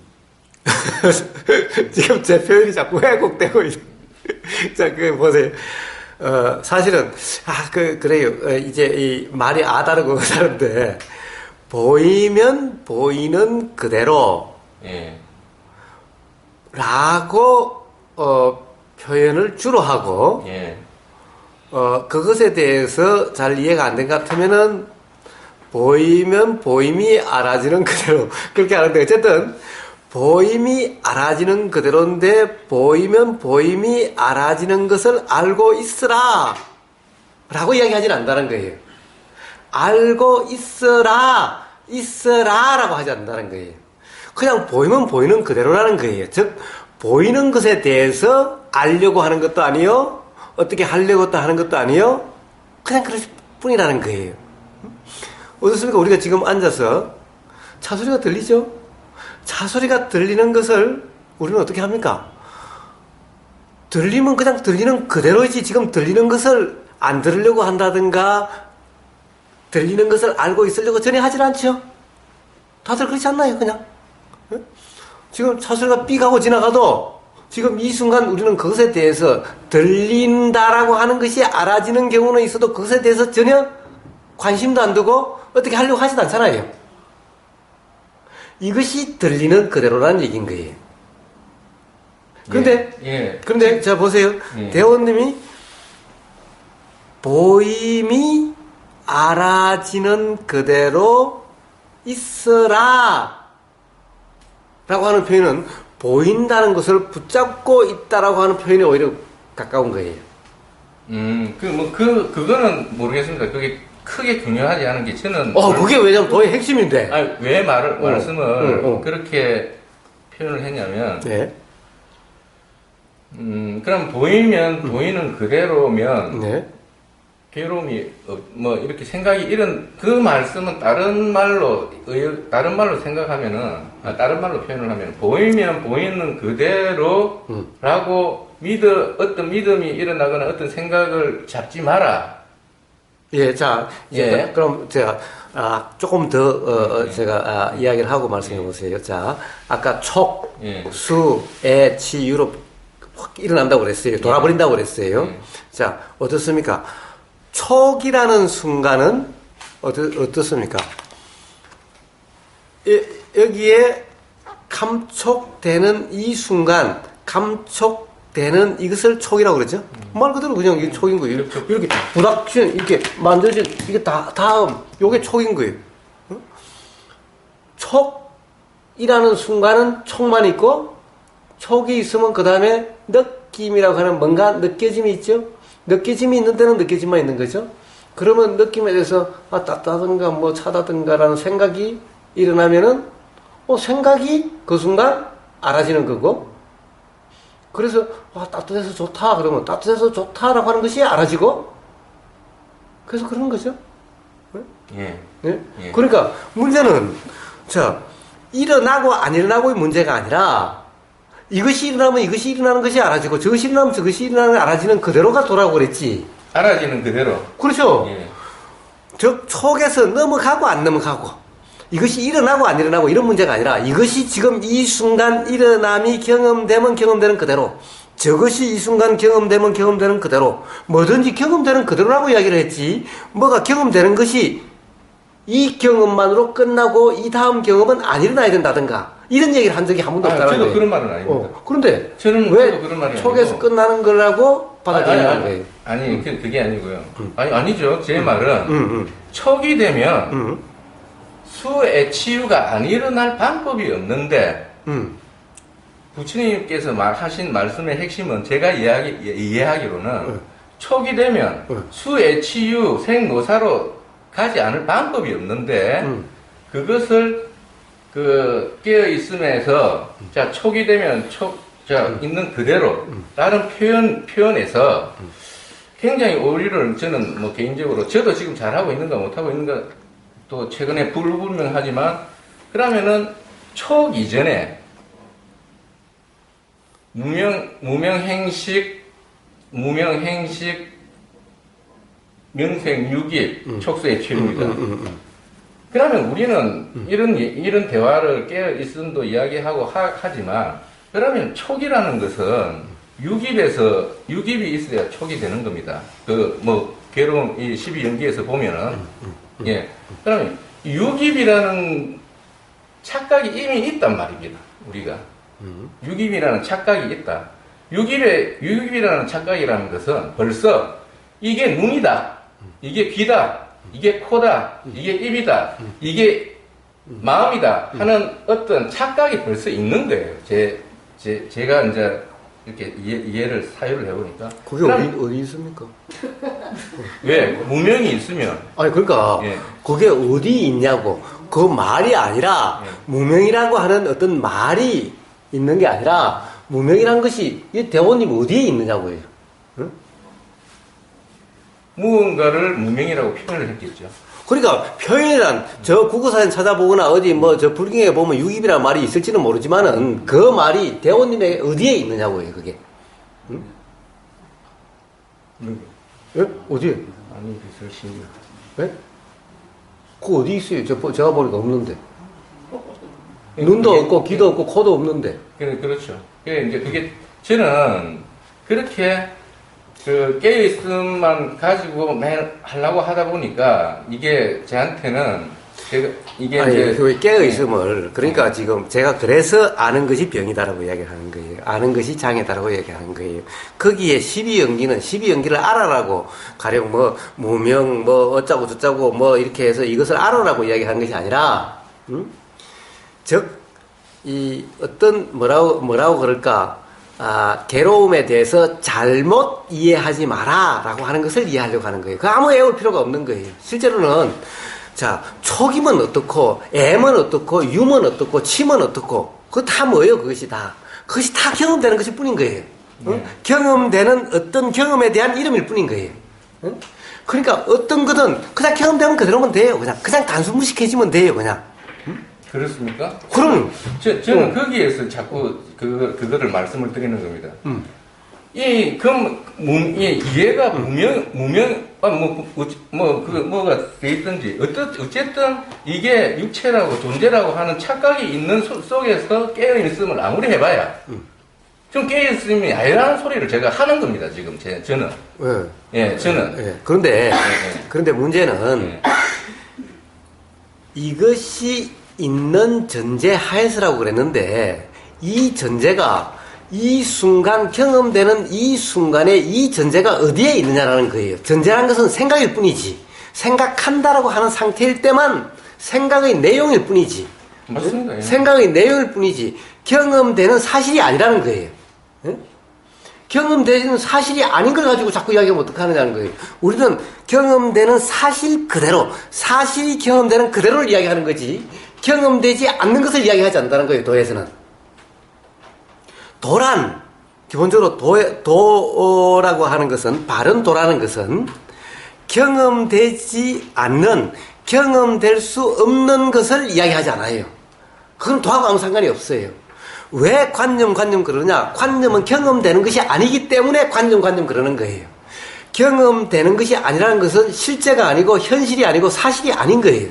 지금 제 표현이 자꾸 왜곡되고 있는. 자, 그, 보세요. 사실은, 그래요. 이제 이 말이 아다르고 그러는데, 보이면 보이는 그대로, 예. 라고, 표현을 주로 하고, 예. 그것에 대해서 잘 이해가 안 된 것 같으면은, 보이면 보임이 알아지는 그대로. 그렇게 하는데, 어쨌든, 보임이 알아지는 그대로인데, 보이면 보임이 알아지는 것을 알고 있으라. 라고 이야기하지는 않는다는 거예요. 알고 있으라. 라고 하지 않는다는 거예요. 그냥 보이면 보이는 그대로라는 거예요. 즉, 보이는 것에 대해서 알려고 하는 것도 아니요. 어떻게 하려고 또 하는 것도 아니요. 그냥 그럴 뿐이라는 거예요. 어떻습니까? 우리가 지금 앉아서 차소리가 들리죠? 차소리가 들리는 것을 우리는 어떻게 합니까? 들리면 그냥 들리는 그대로이지, 지금 들리는 것을 안 들으려고 한다든가 들리는 것을 알고 있으려고 전혀 하질 않죠? 다들 그렇지 않나요? 그냥 지금 차소리가 삑 하고 지나가도 지금 이 순간 우리는 그것에 대해서 들린다라고 하는 것이 알아지는 경우는 있어도 그것에 대해서 전혀 관심도 안 두고 어떻게 하려고 하지도 않잖아요. 이것이 들리는 그대로라는 얘기인 거예요. 그런데, 예. 그런데, 자, 보세요. 예. 대원님이 보임이 알아지는 그대로 있어라. 라고 하는 표현은 보인다는 것을 붙잡고 있다라고 하는 표현이 오히려 가까운 거예요. 그거는 모르겠습니다. 그게 크게 중요하지 않은 게 저는. 그게 왜냐면 도의 핵심인데. 아니, 왜 말씀을 그렇게 표현을 했냐면. 네. 그럼 보이면 보이는 그대로면. 네. 괴로움이, 이렇게 생각이 그 말씀은 다른 말로 생각하면은, 다른 말로 표현을 하면, 보이면 보이는 그대로, 라고 어떤 믿음이 일어나거나 어떤 생각을 잡지 마라. 예, 자, 예. 그럼 제가, 조금 더, 제가, 이야기를 하고 말씀해 보세요. 자, 아까 촉, 예. 수, 애, 치, 유로 확 일어난다고 그랬어요. 돌아버린다고 그랬어요. 자, 어떻습니까? 촉이라는 순간은 어떻습니까? 여기에 감촉되는 이 순간, 감촉되는 이것을 촉이라고 그러죠? 말 그대로 그냥 이게 촉인 거예요. 이렇게 부닥치는, 이렇게 만져진, 이게 다음, 요게 촉인 거예요. 촉이라는 순간은 촉만 있고, 촉이 있으면 그 다음에 느낌이라고 하는 뭔가 느껴짐이 있죠? 느껴짐이 있는 데는 느껴짐만 있는 거죠. 그러면 느낌에 대해서 따뜻하든가 차다든가라는 생각이 일어나면은 생각이 그 순간 알아지는 거고, 그래서 따뜻해서 좋다 그러면 따뜻해서 좋다라고 하는 것이 알아지고, 그래서 그런 거죠. 예. 네? 예. 그러니까 문제는 일어나고 안 일어나고의 문제가 아니라, 이것이 일어나면 이것이 일어나는 것이 알아지고, 저것이 일어나면 저것이 일어나는 알아지는 그대로가 돌아오고 그랬지. 알아지는 그대로. 그렇죠. 예. 촉에서 넘어가고 안 넘어가고, 이것이 일어나고 안 일어나고 이런 문제가 아니라, 이것이 지금 이 순간 일어남이 경험되면 경험되는 그대로, 저것이 이 순간 경험되면 경험되는 그대로, 뭐든지 경험되는 그대로라고 이야기를 했지, 뭐가 경험되는 것이 이 경험만으로 끝나고 이 다음 경험은 안 일어나야 된다든가 이런 얘기를 한 적이 한 번도 없다는 거예요. 저도 그런 말은 아닙니다. 그런데 저도 그런 말이 촉에서 아니고. 끝나는 거라고 받아들이는 거예요. 아니, 그게 아니고요. 아니죠. 제 말은 촉이 되면 수의 치유가 안 일어날 방법이 없는데 부처님께서 하신 말씀의 핵심은 제가 이해하기로는 촉이 되면 수애치유 생노사로 가지 않을 방법이 없는데 그것을 그 깨어 있음에서 자 촉이 되면 있는 그대로 다른 표현에서 굉장히 오리를 저는 뭐 개인적으로 저도 지금 잘하고 있는가 못하고 있는가 또 최근에 불분명하지만 그러면은 촉 이전에 무명행식 명생유기 촉수의 치유입니다. 그러면 우리는 이런 대화를 깨어 있음도 이야기하고 하지만 그러면 촉이라는 것은 유깁이 있어야 촉이 되는 겁니다. 괴로움 이 12연기에서 보면은 예. 그러면 유깁이라는 착각이 이미 있단 말입니다. 우리가 유깁이라는 착각이 있다. 유깁이라는 착각이라는 것은 벌써 이게 눈이다, 이게 귀다, 이게 코다, 이게 입이다, 이게 마음이다 하는 어떤 착각이 벌써 있는 거예요. 제가 이제 이렇게 이해를 사유를 해보니까. 그게 어디 있습니까? 왜? 무명이 있으면. 아니, 그러니까, 예. 그게 어디 있냐고. 그 말이 아니라, 예. 무명이라고 하는 어떤 말이 있는 게 아니라, 무명이란 것이, 이 대원님 어디에 있느냐고요. 응? 무언가를 무명이라고 표현을 했겠죠. 그러니까 표현이란 저 국어사전 찾아보거나 어디 뭐 저 불경에 보면 유깁이라는 말이 있을지는 모르지만은 그 말이 대원님의 어디에 있느냐고요, 그게. 응? 예? 어디에? 아니, 그래서 신경. 예? 그 어디 있어요? 제가 보니까 없는데. 눈도 없고 귀도 없고 코도 없는데. 그렇죠. 이제 그게 저는 그렇게 그 깨어있음만 가지고 매일 하려고 하다 보니까 이게 저한테는 이게 아니, 이제 그 깨어있음을 그러니까 지금 제가 그래서 아는 것이 병이다라고 이야기하는 거예요. 아는 것이 장애다라고 이야기하는 거예요. 거기에 12연기를 알아라고 가령 뭐 무명 뭐 어쩌고 저쩌고 뭐 이렇게 해서 이것을 알아라고 이야기하는 것이 아니라 즉 이 어떤 뭐라고 그럴까 괴로움에 대해서 잘못 이해하지 마라라고 하는 것을 이해하려고 하는 거예요. 그 아무 애울 필요가 없는 거예요. 실제로는 자 촉임은 어떻고 M은 어떻고 U는 어떻고 침은 어떻고 그거 다 뭐예요? 그것이 다 경험되는 것일 뿐인 거예요. 경험되는 어떤 경험에 대한 이름일 뿐인 거예요. 그러니까 어떤 거든 그냥 경험되면 그대로면 돼요. 그냥 단순 무식해지면 돼요. 그냥. 그렇습니까? 그럼 저는 거기에서 자꾸 그거를 말씀을 드리는 겁니다. 이해가 뭐가 돼 있든지 어쨌든 이게 육체라고 존재라고 하는 착각이 있는 속에서 깨어 있음을 아무리 해봐야 좀 깨어 있음이 아니라는 소리를 제가 하는 겁니다. 지금 저는. 저는. 그런데 문제는 이것이 있는 전제 하에서라고 그랬는데 이 전제가 이 순간 경험되는 이 순간에 이 전제가 어디에 있느냐라는 거예요. 전제라는 것은 생각일 뿐이지. 생각한다라고 하는 상태일 때만 생각의 내용일 뿐이지. 맞습니다. 예. 생각의 내용일 뿐이지. 경험되는 사실이 아니라는 거예요. 경험되는 사실이 아닌 걸 가지고 자꾸 이야기하면 어떡하느냐는 거예요. 우리는 경험되는 사실 그대로, 사실이 경험되는 그대로를 이야기하는 거지, 경험되지 않는 것을 이야기하지 않는다는 거예요, 도에서는. 도란, 기본적으로 도라고 하는 것은, 바른 도라는 것은 경험되지 않는, 경험될 수 없는 것을 이야기하지 않아요. 그건 도하고 아무 상관이 없어요. 왜 관념 그러냐? 관념은 경험되는 것이 아니기 때문에 관념 그러는 거예요. 경험되는 것이 아니라는 것은 실제가 아니고 현실이 아니고 사실이 아닌 거예요.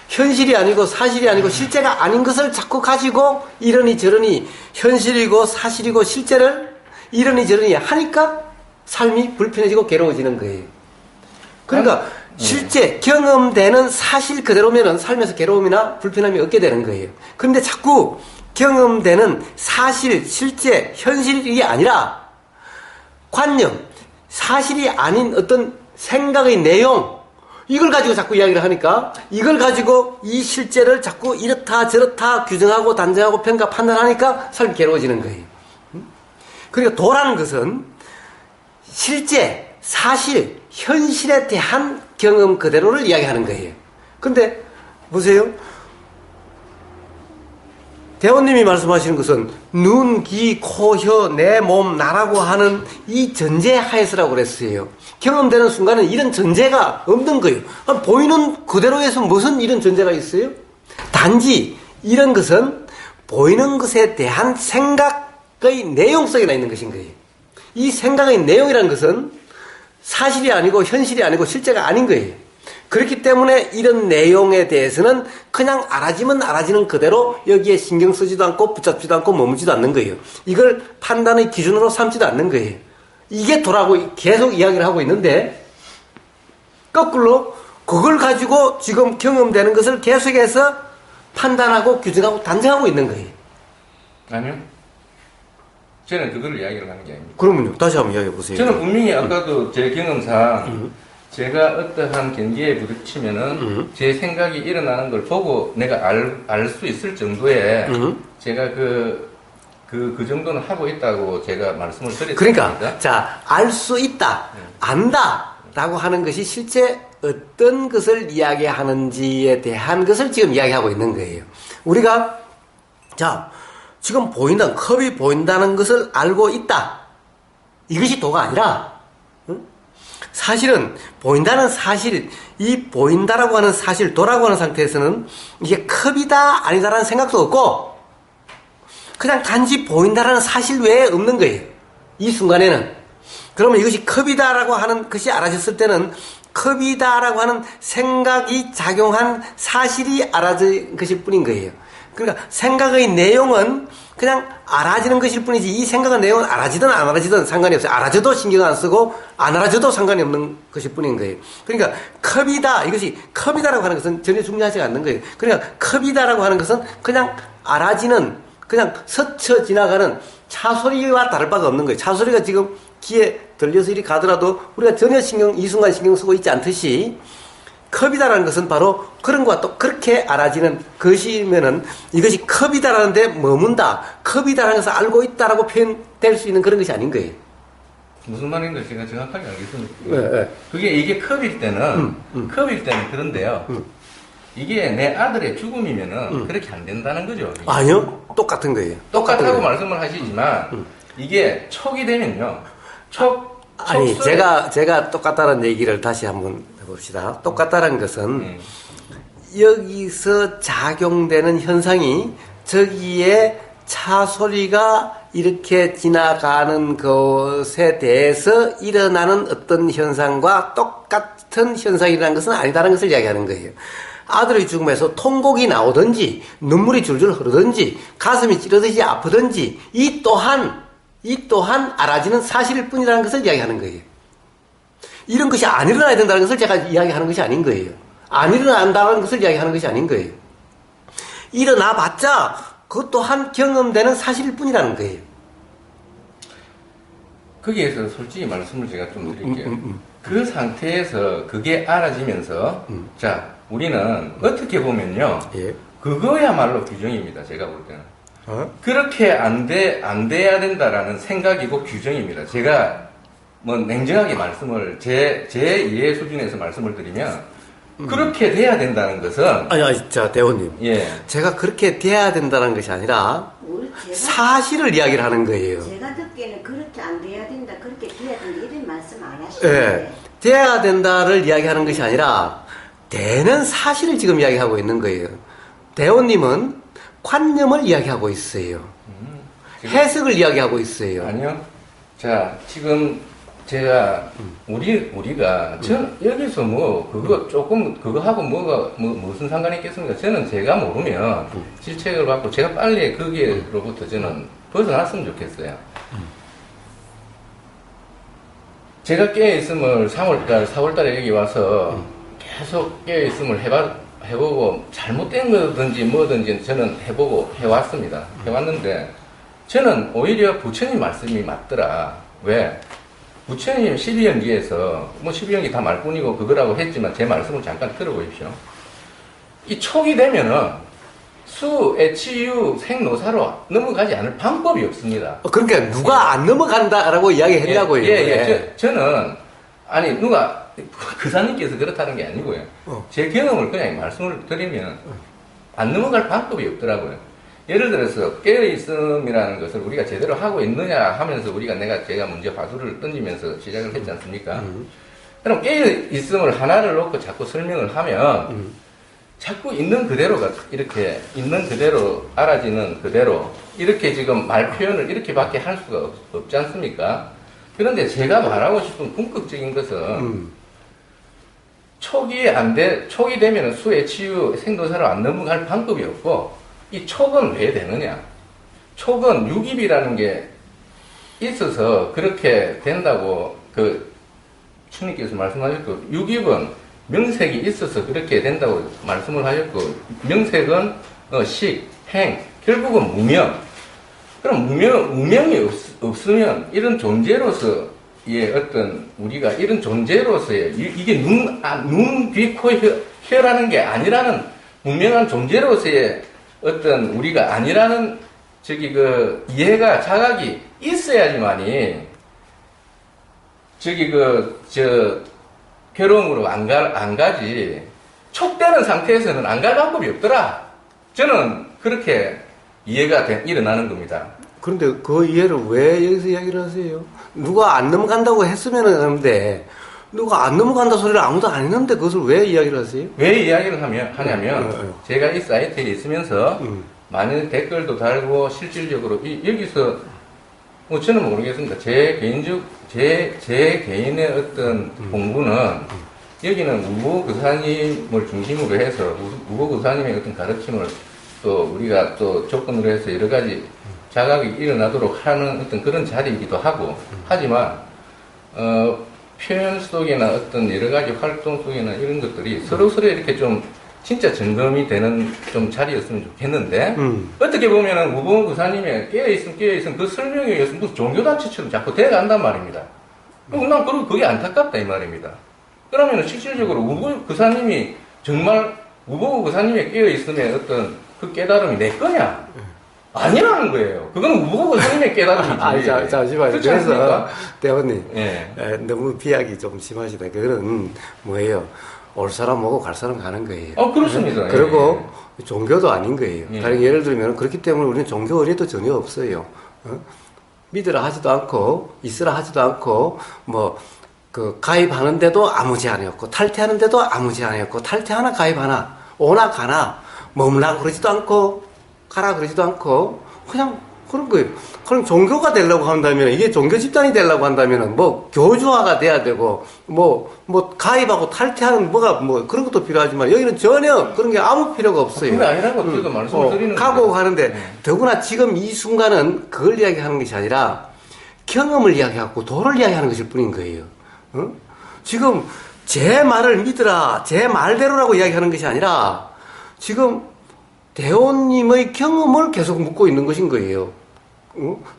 현실이 아니고 사실이 아니고 실제가 아닌 것을 자꾸 가지고 이러니 저러니 현실이고 사실이고 실제를 이러니 저러니 하니까 삶이 불편해지고 괴로워지는 거예요. 그러니까 실제 경험되는 사실 그대로면은 삶에서 괴로움이나 불편함이 없게 되는 거예요. 그런데 자꾸 경험되는 사실, 실제, 현실이 아니라 관념, 사실이 아닌 어떤 생각의 내용, 이걸 가지고 자꾸 이야기를 하니까 이걸 가지고 이 실제를 자꾸 이렇다 저렇다 규정하고 단정하고 평가 판단하니까 삶이 괴로워지는 거예요. 그러니까 도라는 것은 실제, 사실, 현실에 대한 경험 그대로를 이야기하는 거예요. 근데 보세요. 대원님이 말씀하시는 것은 눈, 귀, 코, 혀, 내 몸, 나라고 하는 이 전제 하에서라고 그랬어요. 경험되는 순간은 이런 전제가 없는 거예요. 보이는 그대로에서 무슨 이런 전제가 있어요? 단지 이런 것은 보이는 것에 대한 생각의 내용성이나 있는 것인 거예요. 이 생각의 내용이라는 것은 사실이 아니고 현실이 아니고 실제가 아닌 거예요. 그렇기 때문에 이런 내용에 대해서는 그냥 알아지면 알아지는 그대로 여기에 신경 쓰지도 않고 붙잡지도 않고 머무지도 않는 거예요. 이걸 판단의 기준으로 삼지도 않는 거예요. 이게 도라고 계속 이야기를 하고 있는데 거꾸로 그걸 가지고 지금 경험되는 것을 계속해서 판단하고 규정하고 단정하고 있는 거예요. 아니요. 저는 그걸 이야기를 하는 게 아닙니다. 그러면요. 다시 한번 이야기해 보세요. 저는 분명히 아까도 제 경험상 제가 어떠한 경기에 부딪히면은 제 생각이 일어나는 걸 보고 내가 알 수 있을 정도의 제가 그 정도는 하고 있다고 제가 말씀을 드렸습니다. 그러니까 자, 알 수 있다, 안다라고 하는 것이 실제 어떤 것을 이야기하는지에 대한 것을 지금 이야기하고 있는 거예요. 우리가 자, 지금 보인다, 컵이 보인다는 것을 알고 있다. 이것이 도가 아니라 사실은 보인다는 사실, 이 보인다라고 하는 사실, 도라고 하는 상태에서는 이게 컵이다 아니다라는 생각도 없고 그냥 단지 보인다라는 사실 외에 없는 거예요. 이 순간에는. 그러면 이것이 컵이다라고 하는 것이 알아졌을 때는 컵이다라고 하는 생각이 작용한 사실이 알아진 것일 뿐인 거예요. 그러니까 생각의 내용은 그냥 알아지는 것일 뿐이지 이 생각의 내용은 알아지든 안 알아지든 상관이 없어요. 알아져도 신경 안 쓰고 안 알아져도 상관이 없는 것일 뿐인 거예요. 그러니까 컵이다, 이것이 컵이다라고 하는 것은 전혀 중요하지 않는 거예요. 그러니까 컵이다라고 하는 것은 그냥 알아지는, 그냥 스쳐 지나가는 차소리와 다를 바가 없는 거예요. 차소리가 지금 귀에 들려서 이리 가더라도 우리가 전혀 이 순간 신경 쓰고 있지 않듯이 컵이다라는 것은 바로 그런 것과 또 그렇게 알아지는 것이면은 이것이 컵이다라는 데 머문다, 컵이다라는 것을 알고 있다라고 표현될 수 있는 그런 것이 아닌 거예요. 무슨 말인지 제가 정확하게 알겠습니다. 네. 이게 컵일 때는 그런데요. 이게 내 아들의 죽음이면은 그렇게 안 된다는 거죠. 이게. 아니요, 똑같은 거예요. 똑같다고 말씀을 하시지만 이게 촉이 되면요. 아니, 제가 똑같다는 얘기를 다시 한번 해봅시다. 똑같다는 것은 여기서 작용되는 현상이 저기에 차 소리가 이렇게 지나가는 것에 대해서 일어나는 어떤 현상과 똑같은 현상이라는 것은 아니다라는 것을 이야기하는 거예요. 아들의 죽음에서 통곡이 나오든지 눈물이 줄줄 흐르든지 가슴이 찌르듯이 아프든지 이 또한 알아지는 사실일 뿐이라는 것을 이야기하는 거예요. 이런 것이 안 일어나야 된다는 것을 제가 이야기하는 것이 아닌 거예요. 안 일어난다는 것을 이야기하는 것이 아닌 거예요. 일어나봤자 그것 또한 경험되는 사실일 뿐이라는 거예요. 거기에서 솔직히 말씀을 제가 좀 드릴게요. 그 상태에서 그게 알아지면서 자, 우리는 어떻게 보면요. 예. 그거야말로 규정입니다. 제가 볼 때는. 그렇게 안 돼야 된다라는 생각이고 규정입니다. 제가 뭐 냉정하게 말씀을 제 이해 수준에서 말씀을 드리면 그렇게 돼야 된다는 것은 아니, 자, 대원님. 예. 제가 그렇게 돼야 된다는 것이 아니라 사실을 이야기를 하는 거예요. 제가 듣기에는 그렇게 안 돼야 된다, 그렇게 돼야 된다 이런 말씀 안 하시는데. 예. 돼야 된다를 이야기하는 것이 아니라 되는 사실을 지금 이야기하고 있는 거예요. 대원님은 관념을 이야기하고 있어요. 해석을 이야기하고 있어요. 아니요. 자, 지금 제가 우리가 여기서 뭐 그거 조금 그거하고 무슨 상관이 있겠습니까? 저는 제가 모르면 질책을 받고 제가 빨리 거기로부터 저는 벗어났으면 좋겠어요. 제가 깨어있음을 4월달에 여기 와서 계속 깨어있음을 해보고 잘못된 거든지 뭐든지 저는 해보고 해왔습니다. 해왔는데 저는 오히려 부처님 말씀이 맞더라. 왜? 부처님 12연기에서 뭐 12연기 다 말뿐이고 그거라고 했지만 제 말씀을 잠깐 들어보십시오. 이 촉이 되면은 수, 애치유, 생노사로 넘어가지 않을 방법이 없습니다. 그러니까 누가 안 넘어간다라고 이야기했냐고요. 저는 아니 누가 그사님께서 그렇다는 게 아니고요. 제 경험을 그냥 말씀을 드리면 안 넘어갈 방법이 없더라고요. 예를 들어서 깨어있음이라는 것을 우리가 제대로 하고 있느냐 하면서 제가 먼저 화두를 던지면서 시작을 했지 않습니까? 그럼 깨어있음을 하나를 놓고 자꾸 설명을 하면 자꾸 있는 그대로가 이렇게 있는 그대로 알아지는 그대로 이렇게 지금 말 표현을 이렇게밖에 할 수가 없지 않습니까? 그런데 제가 말하고 싶은 궁극적인 것은 촉이 되면 수의 치유 생도사로 안 넘어갈 방법이 없고 이 촉은 왜 되느냐? 촉은 유깁이라는 게 있어서 그렇게 된다고 주님께서 말씀하셨고 유깁은 명색이 있어서 그렇게 된다고 말씀을 하셨고 명색은 식, 행, 결국은 무명. 그럼 무명이 없으면 이런 존재로서의 어떤 우리가 이런 존재로서의 이게 눈, 귀, 코, 혀라는 게 아니라는 무명한 존재로서의 어떤 우리가 아니라는 이해가 자각이 있어야지만이 괴로움으로 안 가지. 촉되는 상태에서는 안 갈 방법이 없더라. 저는 그렇게 이해가 일어나는 겁니다. 그런데 그 이해를 왜 여기서 이야기를 하세요? 누가 안 넘어간다고 했으면 하는데, 누가 안 넘어간다 소리를 아무도 안 했는데 그것을 왜 이야기를 하세요? 왜 이야기를 하냐면, 제가 이 사이트에 있으면서 많은 댓글도 달고 실질적으로 여기서 뭐 저는 모르겠습니다. 제 개인의 어떤 공부는 여기는 우보 교사님을 중심으로 해서 우보 교사님의 어떤 가르침을 또 우리가 또 조건으로 해서 여러 가지 자각이 일어나도록 하는 어떤 그런 자리이기도 하고 하지만 표현 속이나 어떤 여러 가지 활동 속이나 이런 것들이 서로서로 이렇게 좀 진짜 점검이 되는 좀 자리였으면 좋겠는데 어떻게 보면은 우보 교사님의 깨어있음 그 설명에 의해서 무슨 종교단체처럼 자꾸 돼간단 말입니다. 난 그게 안타깝다 이 말입니다. 그러면은 실질적으로 우보 교사님이 정말 우보 교사님의 깨어있음의 어떤 그 깨달음이 내 거냐? 아니라는 거예요. 그건 우보 교사님의 깨달음이지. 잠시만요. 그래서 대원님 너무 비약이 좀 심하시다. 그거는 뭐예요? 올 사람 오고 갈 사람 가는 거예요. 그렇습니다. 그리고 종교도 아닌 거예요. 다른 예를 들면 그렇기 때문에 우리는 종교 의례도 전혀 없어요. 믿으라 하지도 않고 있으라 하지도 않고 가입하는데도 아무 제한이 없고 탈퇴하는데도 아무 제한이 없고 탈퇴하나 가입하나 오나 가나 머물라 그러지도 않고 가라 그러지도 않고 그냥 그런 거예요. 그럼 종교가 되려고 한다면 이게 종교 집단이 되려고 한다면 교주화가 돼야 되고 가입하고 탈퇴하는 그런 것도 필요하지만 여기는 전혀 그런 게 아무 필요가 없어요. 그게 아니라고 저도 말씀을 드리는 가고 가는데 더구나 지금 이 순간은 그걸 이야기하는 것이 아니라 경험을 이야기하고 도를 이야기하는 것일 뿐인 거예요. 지금 제 말을 믿으라 제 말대로라고 이야기하는 것이 아니라 지금 대원님의 경험을 계속 묻고 있는 것인 거예요.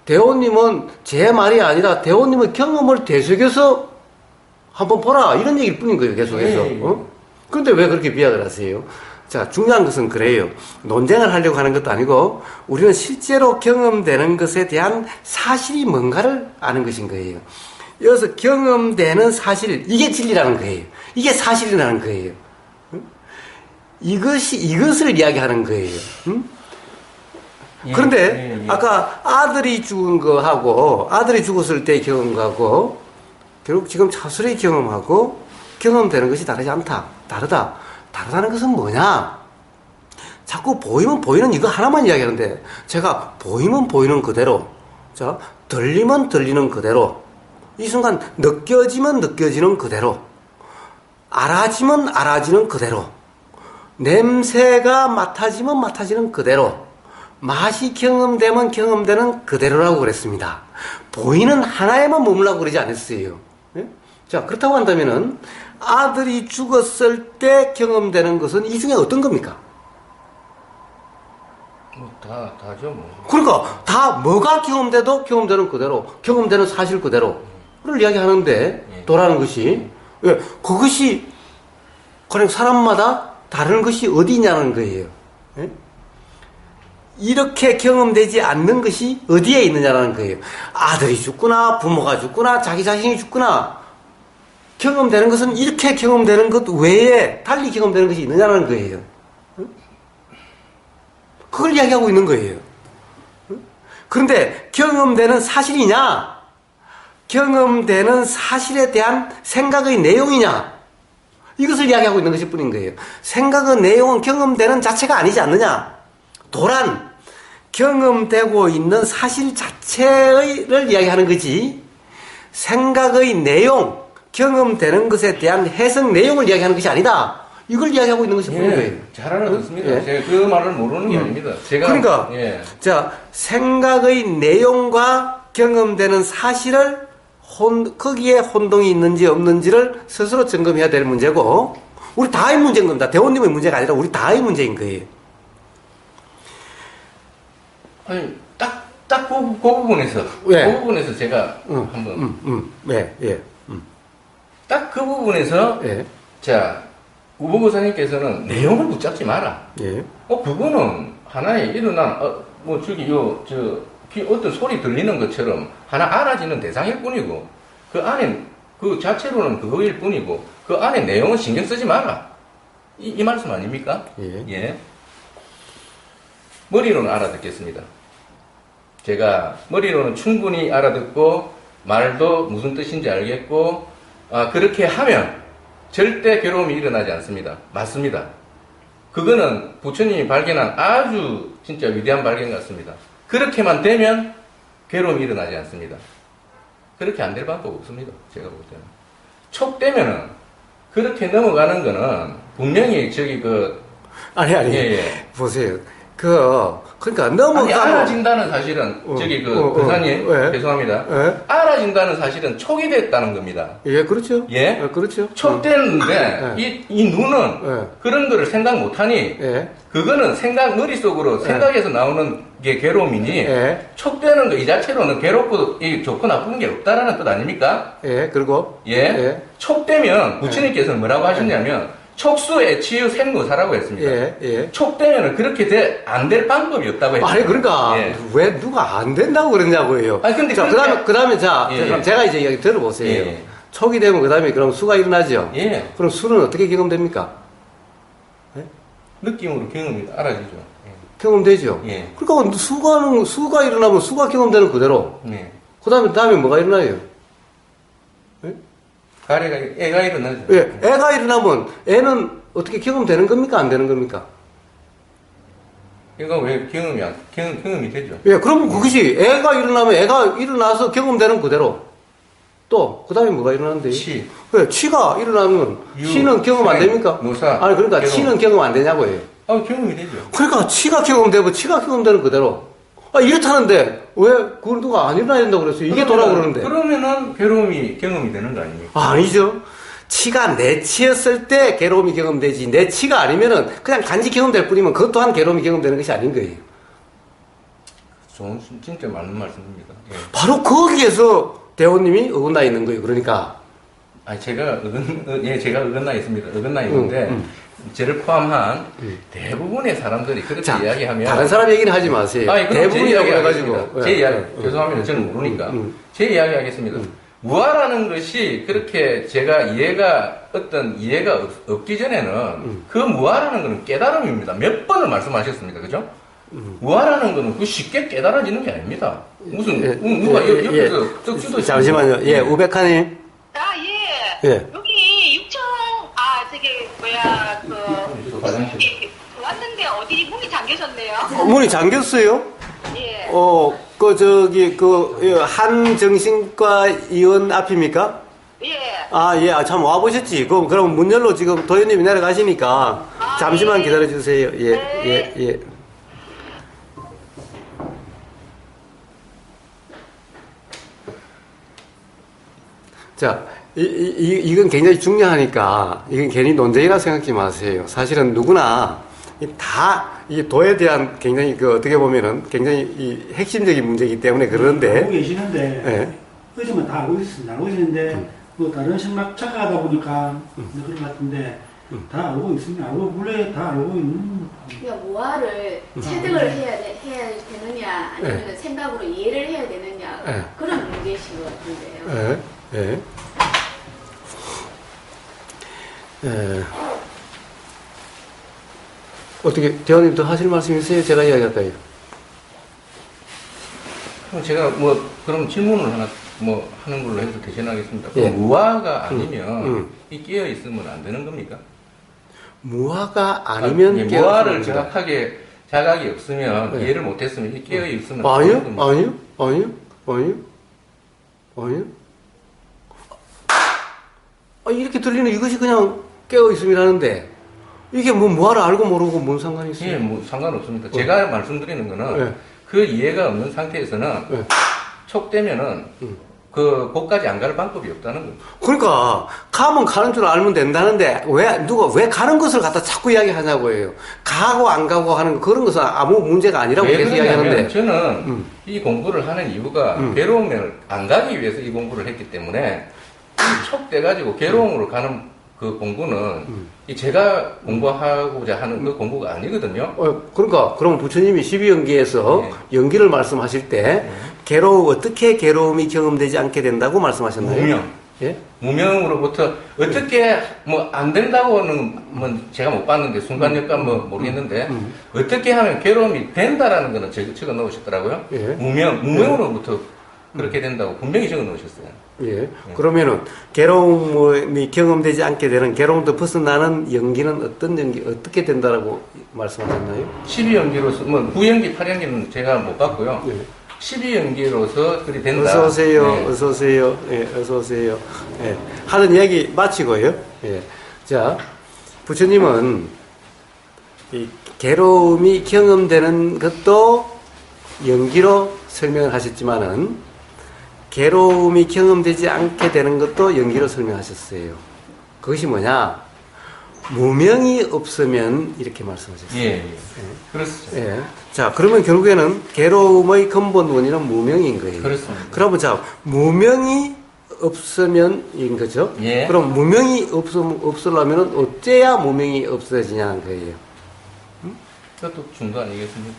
대원님은 제 말이 아니라 대원님의 경험을 되새겨서 한번 보라 이런 얘기일 뿐인 거예요. 계속해서. 그런데 왜 그렇게 비약을 하세요? 자, 중요한 것은 그래요. 논쟁을 하려고 하는 것도 아니고 우리는 실제로 경험되는 것에 대한 사실이 뭔가를 아는 것인 거예요. 여기서 경험되는 사실, 이게 진리라는 거예요. 이게 사실이라는 거예요. 이것을 이야기하는 거예요. 그런데 아까 아들이 죽은 거하고 아들이 죽었을 때의 경험하고 결국 지금 차술의 경험하고 경험되는 것이 다르지 않다. 다르다는 것은 뭐냐? 자꾸 보이면 보이는 이거 하나만 이야기하는데 제가 보이면 보이는 그대로, 자, 들리면 들리는 그대로, 이 순간 느껴지면 느껴지는 그대로, 알아지면 알아지는 그대로, 냄새가 맡아지면 맡아지는 그대로, 맛이 경험되면 경험되는 그대로라고 그랬습니다. 보이는 하나에만 머물라고 그러지 않았어요. 네? 자, 그렇다고 한다면은 아들이 죽었을 때 경험되는 것은 이 중에 어떤 겁니까? 다죠, 뭐. 그러니까 다 뭐가 경험돼도 경험되는 그대로, 경험되는 사실 그대로. 이야기하는데, 예. 도라는 것이. 예, 그것이 그냥 사람마다 다른 것이 어디냐는 거예요. 예? 이렇게 경험되지 않는 것이 어디에 있느냐라는 거예요. 아들이 죽거나 부모가 죽거나 자기 자신이 죽거나 경험되는 것은 이렇게 경험되는 것 외에 달리 경험되는 것이 있느냐는 거예요. 그걸 이야기하고 있는 거예요. 그런데 경험되는 사실이냐? 경험되는 사실에 대한 생각의 내용이냐? 이것을 이야기하고 있는 것일 뿐인 거예요. 생각의 내용은 경험되는 자체가 아니지 않느냐? 도란, 경험되고 있는 사실 자체를 이야기하는 거지, 생각의 내용, 경험되는 것에 대한 해석 내용을 이야기하는 것이 아니다. 이걸 이야기하고 있는 것이 뿐인 거예요. 잘 알아듣습니다. 예. 제가 그 말을 모르는 게 아닙니다. 제가 그러니까, 예. 자, 생각의 내용과 경험되는 사실을 거기에 혼동이 있는지 없는지를 스스로 점검해야 될 문제고, 우리 다의 문제인 겁니다. 대원님의 문제가 아니라 우리 다의 문제인 거예요. 아니 그 부분에서 왜? 그 부분에서 제가 한번 예. 딱 그 부분에서 예. 자 우보고사님께서는 내용을 붙잡지 마라. 예. 그거는 하나의 일어난 뭐 저기 어떤 소리 들리는 것처럼 하나 알아지는 대상일 뿐이고 그 안에 그 자체로는 그거일 뿐이고 그 안에 내용은 신경 쓰지 마라. 이 말씀 아닙니까? 예. 머리로는 알아듣겠습니다. 제가 머리로는 충분히 알아듣고 말도 무슨 뜻인지 알겠고 그렇게 하면 절대 괴로움이 일어나지 않습니다. 맞습니다. 그거는 부처님이 발견한 아주 진짜 위대한 발견 같습니다. 그렇게만 되면 괴로움이 일어나지 않습니다. 그렇게 안 될 방법 없습니다. 제가 볼 때는. 촉되면은 그렇게 넘어가는 거는 분명히 아니. 예. 보세요. 그러니까 넘어가고. 알아진다는 사실은, 교사님, 예. 죄송합니다. 예. 알아진다는 사실은 촉이 됐다는 겁니다. 예, 그렇죠. 예? 그렇죠. 촉됐는데, 이 눈은 예. 그런 거를 생각 못하니, 예. 그거는 머릿속으로 생각에서 나오는 게 괴로움이니, 예. 촉되는 거 이 자체로는 괴롭고, 좋고 나쁜 게 없다라는 뜻 아닙니까? 예, 그리고. 예? 예. 촉되면, 부처님께서는 뭐라고 하셨냐면, 촉수에 치유 생무사라고 했습니다. 예. 촉되면은 그렇게 안 될 방법이 없다고 했어요. 아니, 그러니까, 예. 왜 누가 안 된다고 그러냐고요. 아니, 근데 자, 그렇게- 그 다음에, 자, 예. 그럼 제가 이제 이야기 들어보세요. 예. 촉이 되면 그 다음에 그럼 수가 일어나죠. 예. 그럼 수는 어떻게 경험됩니까? 느낌으로 경험이 알아지죠. 경험되죠. 예. 그러니까 수가 일어나면 수가 경험되는 그대로. 네. 그 다음에 뭐가 일어나요? 애가 일어나죠. 예, 애가 일어나면 애는 어떻게 경험되는 겁니까? 안 되는 겁니까? 이거 왜 경험이 되죠. 예, 그럼 그것이 애가 일어나면 애가 일어나서 경험되는 그대로. 또, 그 다음에 뭐가 일어나는데? 치. 예, 치가 일어나면 치는 경험 안 됩니까? 노사. 아니, 그러니까 경험. 치는 경험 안 되냐고요. 경험이 되죠. 그러니까 치가 경험되면 치가 경험되는 그대로. 이렇다는데 왜 그걸 누가 안 일어나야 된다고 그랬어요? 이게 도라고 그러는데. 그러면은 경험이 되는 거 아닙니까? 아니죠. 치가 내 치였을 때 괴로움이 경험되지, 내 치가 아니면은 그냥 간지 경험될 뿐이면 그것 또한 괴로움이 경험되는 것이 아닌 거예요. 진짜 맞는 말씀입니다. 예. 바로 거기에서 대원님이 어긋나 있는 거예요. 그러니까. 제가 어긋나 있습니다. 어긋나 있는데, 저를 포함한 대부분의 사람들이 그렇게 자, 이야기하면. 다른 사람 얘기는 하지 마세요. 대부분이라고 해가지고. 제 이야기, 죄송합니다. 저는 모르니까. 제 이야기 하겠습니다. 무아라는 것이 그렇게 이해가 없기 전에는 그 무아라는 것은 깨달음입니다. 몇 번을 말씀하셨습니다. 그죠? 무아라는 것은 그 쉽게 깨달아지는 게 아닙니다. 무슨, 누가 옆에서 떡주도 잠시만요. 예, 우백하님. 예. 여기 육청 화장실. 왔는데 어디 문이 잠겨졌네요. 문이 잠겼어요? 예. 한정신과 의원 앞입니까? 예. 참 와보셨지. 그럼 문 열로 지금 도현님이 내려가시니까 잠시만 예. 기다려주세요. 예. 네. 자, 이건 굉장히 중요하니까, 이건 괜히 논쟁이라 생각지 마세요. 사실은 누구나 이 도에 대한 굉장히 어떻게 보면은 굉장히 이 핵심적인 문제이기 때문에 그러는데. 보고 계시는데 예. 어제만 다 알고 있는데 뭐 다른 생각 착각하다 보니까 그런 것 같은데 다 알고 있으면 원래 다 알고 있는. 그러니까 모아를 체득을 해야 되느냐 아니면 생각으로 이해를 해야 되느냐 네. 그런 문제이신 것 같은데요. 예. 어떻게 대원님 더 하실 말씀 있으세요? 제가 이야기할까요? 그럼 제가 뭐 그럼 질문을 하나 뭐 하는 걸로 해서 대신하겠습니다. 예. 무화가 아니면 이 깨어 있으면 안 되는 겁니까? 무화가 아니면 예, 깨어 무화를 있습니다. 정확하게 자각이 없으면 네. 이해를 못했으면 이 깨어 있으면 안 되는 아니요, 겁니까? 아니요. 이렇게 들리는 이것이 그냥 깨어 있음이라는데 이게 뭐 무화를 알고 모르고 뭔 상관이 있어요? 예, 뭐 상관없습니다. 제가 말씀드리는 거는 네. 그 이해가 없는 상태에서는 네. 촉되면은 그곳까지 안 갈 방법이 없다는 겁니다. 그러니까 가면 가는 줄 알면 된다는데 왜 가는 것을 갖다 자꾸 이야기하냐고요. 가고 안 가고 하는 그런 것은 아무 문제가 아니라고 왜 계속 그러냐면 이야기하는데. 저는 이 공부를 하는 이유가 괴로움을 안 가기 위해서 이 공부를 했기 때문에 이 촉돼가지고 괴로움으로 가는 그 공부는 이 제가 공부하고자 하는 그 공부가 아니거든요. 그러니까 그럼 부처님이 12연기에서 네. 연기를 말씀하실 때 어떻게 괴로움이 경험되지 않게 된다고 말씀하셨나요? 무명. 예? 무명으로부터 어떻게 뭐 안 된다고는 뭐 제가 못 봤는데 순간역감 뭐 모르겠는데 어떻게 하면 괴로움이 된다라는 거는 적어 놓으셨더라고요. 예. 무명으로부터 그렇게 된다고 분명히 적어 놓으셨어요. 예. 그러면은 괴로움이 경험되지 않게 되는 괴로움도 벗어나는 연기는 어떤 연기 어떻게 된다라고 말씀하셨나요? 12연기로서 뭐 9연기, 8연기는 제가 못 봤고요. 예. 12연기로서 그리 된다. 어서 오세요. 네. 어서 오세요. 예, 어서 오세요. 예. 하는 이야기 마치고요. 예. 자, 부처님은 이 괴로움이 경험되는 것도 연기로 설명을 하셨지만은 괴로움이 경험되지 않게 되는 것도 연기로 설명하셨어요. 그것이 뭐냐? 무명이 없으면 이렇게 말씀하셨어요. 예. 그렇습니다. 예. 자, 그러면 결국에는 괴로움의 근본 원인은 무명인 거예요. 그렇습니다. 그러면 자, 무명이 없으면인 거죠? 예. 그럼 무명이 없으려면 어째야 무명이 없어지냐는 거예요. 그것도 중도 아니겠습니까?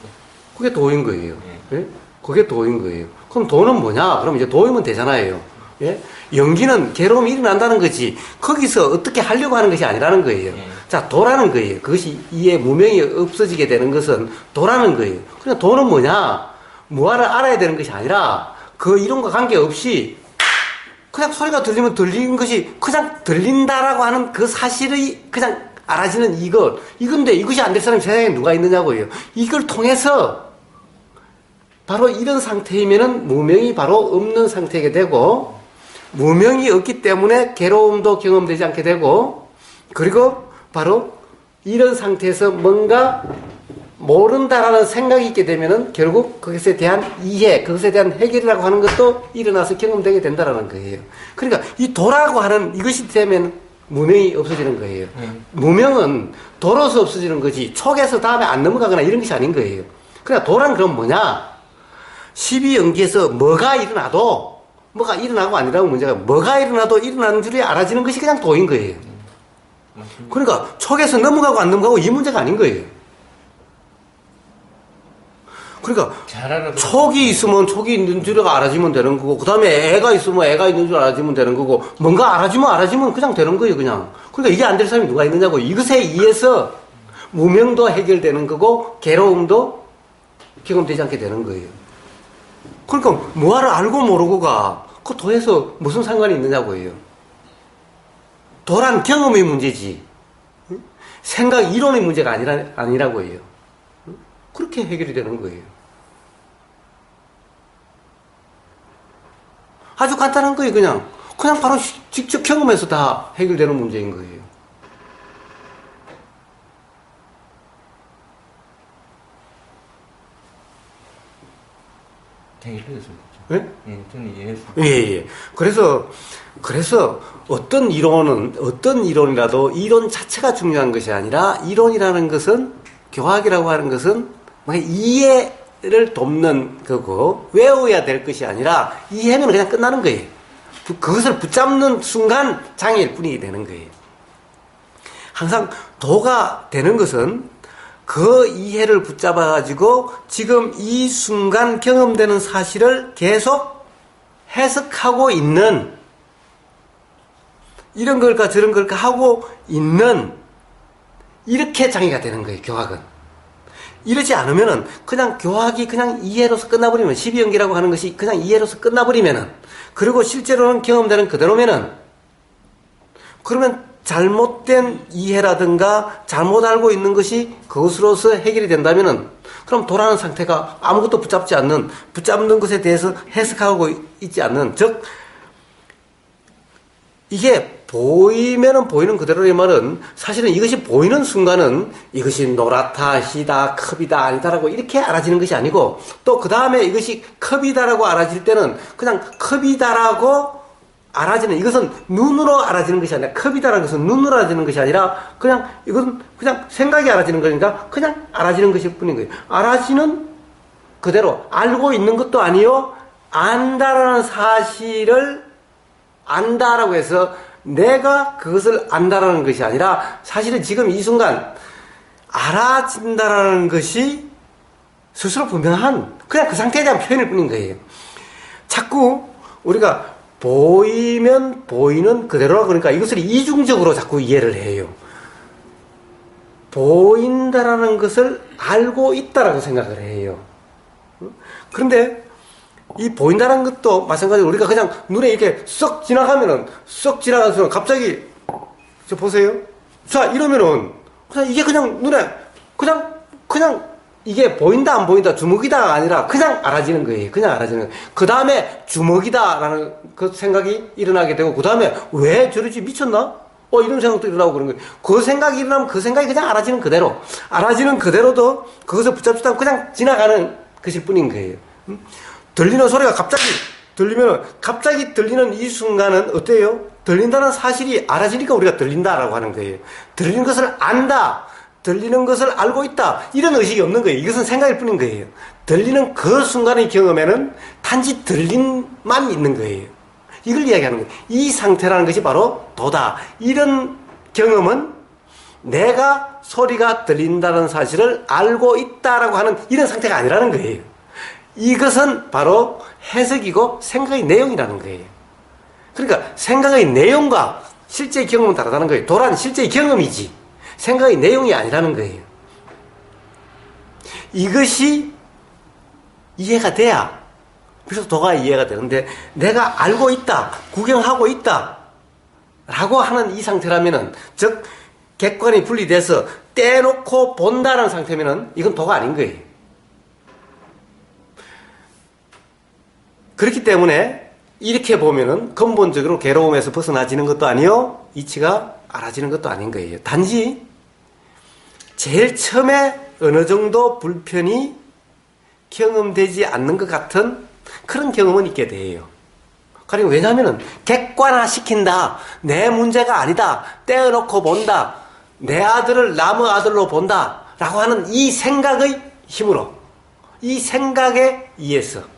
그게 도인 거예요. 예? 그게 도인 거예요. 그럼 도는 뭐냐? 그럼 이제 도이면 되잖아요. 예? 연기는 괴로움이 일어난다는 거지. 거기서 어떻게 하려고 하는 것이 아니라는 거예요. 자, 도라는 거예요. 그것이 이에 무명이 없어지게 되는 것은 도라는 거예요. 그냥 도는 뭐냐? 무아를 알아야 되는 것이 아니라 그 이론과 관계없이 그냥 소리가 들리면 들리는 것이 그냥 들린다라고 하는 그 사실의 그냥 알아지는 이건데 이것이 안 될 사람이 세상에 누가 있느냐고요. 이걸 통해서 바로 이런 상태이면은 무명이 바로 없는 상태게 되고 무명이 없기 때문에 괴로움도 경험되지 않게 되고 그리고 바로 이런 상태에서 뭔가 모른다라는 생각이 있게 되면은 결국 그것에 대한 이해, 그것에 대한 해결이라고 하는 것도 일어나서 경험되게 된다라는 거예요. 그러니까 이 도라고 하는 이것이 되면 무명이 없어지는 거예요. 무명은 도로서 없어지는 거지 촉에서 다음에 안 넘어가거나 이런 것이 아닌 거예요. 그러니까 도란 그럼 뭐냐? 12연기에서 뭐가 일어나도 뭐가 일어나고 아니라고 문제가 뭐가 일어나도 일어나는 줄이 알아지는 것이 그냥 도인 거예요. 그러니까 촉에서 넘어가고 안 넘어가고 이 문제가 아닌 거예요. 그러니까 잘 알아도 촉이 있으면 촉이 있는 줄 알아지면 되는 거고 그 다음에 애가 있으면 애가 있는 줄 알아지면 되는 거고 뭔가 알아지면 그냥 되는 거예요. 그냥. 그러니까 이게 안 될 사람이 누가 있느냐고. 이것에 의해서 무명도 해결되는 거고 괴로움도 경험되지 않게 되는 거예요. 그러니까 무아를 알고 모르고가 그 도에서 무슨 상관이 있느냐고요. 도란 경험의 문제지 생각 이론의 문제가 아니라고 해요. 그렇게 해결이 되는 거예요. 아주 간단한 거예요. 그냥 바로 직접 경험해서 다 해결되는 문제인 거예요. 해결되었습니다. 예? 예, 저는 이해했습니다. 예. 그래서 어떤 이론이라도 이론 자체가 중요한 것이 아니라 이론이라는 것은 교학이라고 하는 것은 이해의 이해를 돕는 거고 외워야 될 것이 아니라 이해면 그냥 끝나는 거예요. 그것을 붙잡는 순간 장애일 뿐이 되는 거예요. 항상 도가 되는 것은 그 이해를 붙잡아 가지고 지금 이 순간 경험되는 사실을 계속 해석하고 있는, 이런 걸까 저런 걸까 하고 있는, 이렇게 장애가 되는 거예요. 교학은 이러지 않으면은 그냥 교학이 그냥 이해로서 끝나버리면, 12연계라고 하는 것이 그냥 이해로서 끝나버리면은, 그리고 실제로는 경험되는 그대로면은, 그러면 잘못된 이해라든가 잘못 알고 있는 것이 그것으로서 해결이 된다면은, 그럼 도라는 상태가 아무것도 붙잡지 않는, 붙잡는 것에 대해서 해석하고 있지 않는, 즉 이게 보이면은 보이는 그대로의 말은, 사실은 이것이 보이는 순간은 이것이 노랗다, 희다, 컵이다, 아니다라고 이렇게 알아지는 것이 아니고, 또 그 다음에 이것이 컵이다라고 알아질 때는 그냥 컵이다라고 알아지는, 이것은 눈으로 알아지는 것이 아니라, 컵이다라는 것은 눈으로 알아지는 것이 아니라 그냥 이건 그냥 생각이 알아지는 거니까 그냥 알아지는 것일 뿐인 거예요. 알아지는 그대로, 알고 있는 것도 아니요, 안다라는 사실을 안다라고 해서 내가 그것을 안다라는 것이 아니라, 사실은 지금 이 순간 알아진다라는 것이 스스로 분명한 그냥 그 상태에 대한 표현일 뿐인 거예요. 자꾸 우리가 보이면 보이는 그대로라 그러니까 이것을 이중적으로 자꾸 이해를 해요. 보인다라는 것을 알고 있다라고 생각을 해요. 그런데 이 보인다는 것도 마찬가지로 우리가 그냥 눈에 이렇게 썩 지나가면은, 썩 지나가서 갑자기, 저 보세요. 자, 이러면은, 그냥 이게 그냥 눈에, 그냥 이게 보인다, 안 보인다, 주먹이다가 아니라 그냥 알아지는 거예요. 그냥 알아지는 거예요. 그 다음에 주먹이다라는 그 생각이 일어나게 되고, 그 다음에 왜 저러지? 미쳤나? 이런 생각도 일어나고 그런 거예요. 그 생각이 일어나면 그 생각이 그냥 알아지는 그대로. 알아지는 그대로도 그것을 붙잡지 않고 그냥 지나가는 것일 뿐인 거예요. 들리는 소리가 갑자기 들리면, 갑자기 들리는 이 순간은 어때요? 들린다는 사실이 알아지니까 우리가 들린다라고 하는 거예요. 들리는 것을 안다, 들리는 것을 알고 있다, 이런 의식이 없는 거예요. 이것은 생각일 뿐인 거예요. 들리는 그 순간의 경험에는 단지 들림만 있는 거예요. 이걸 이야기하는 거예요. 이 상태라는 것이 바로 도다. 이런 경험은 내가 소리가 들린다는 사실을 알고 있다라고 하는 이런 상태가 아니라는 거예요. 이것은 바로 해석이고 생각의 내용이라는 거예요. 그러니까 생각의 내용과 실제의 경험은 다르다는 거예요. 도란 실제의 경험이지 생각의 내용이 아니라는 거예요. 이것이 이해가 돼야, 그래서 도가 이해가 되는데, 내가 알고 있다, 구경하고 있다 라고 하는 이 상태라면은, 즉 객관이 분리돼서 떼놓고 본다는 상태면은 이건 도가 아닌 거예요. 그렇기 때문에 이렇게 보면은 근본적으로 괴로움에서 벗어나지는 것도 아니요, 이치가 알아지는 것도 아닌 거예요. 단지 제일 처음에 어느 정도 불편이 경험되지 않는 것 같은 그런 경험은 있게 돼요. 그리고 왜냐하면은 객관화시킨다, 내 문제가 아니다, 떼어놓고 본다, 내 아들을 남의 아들로 본다 라고 하는 이 생각의 힘으로, 이 생각에 의해서.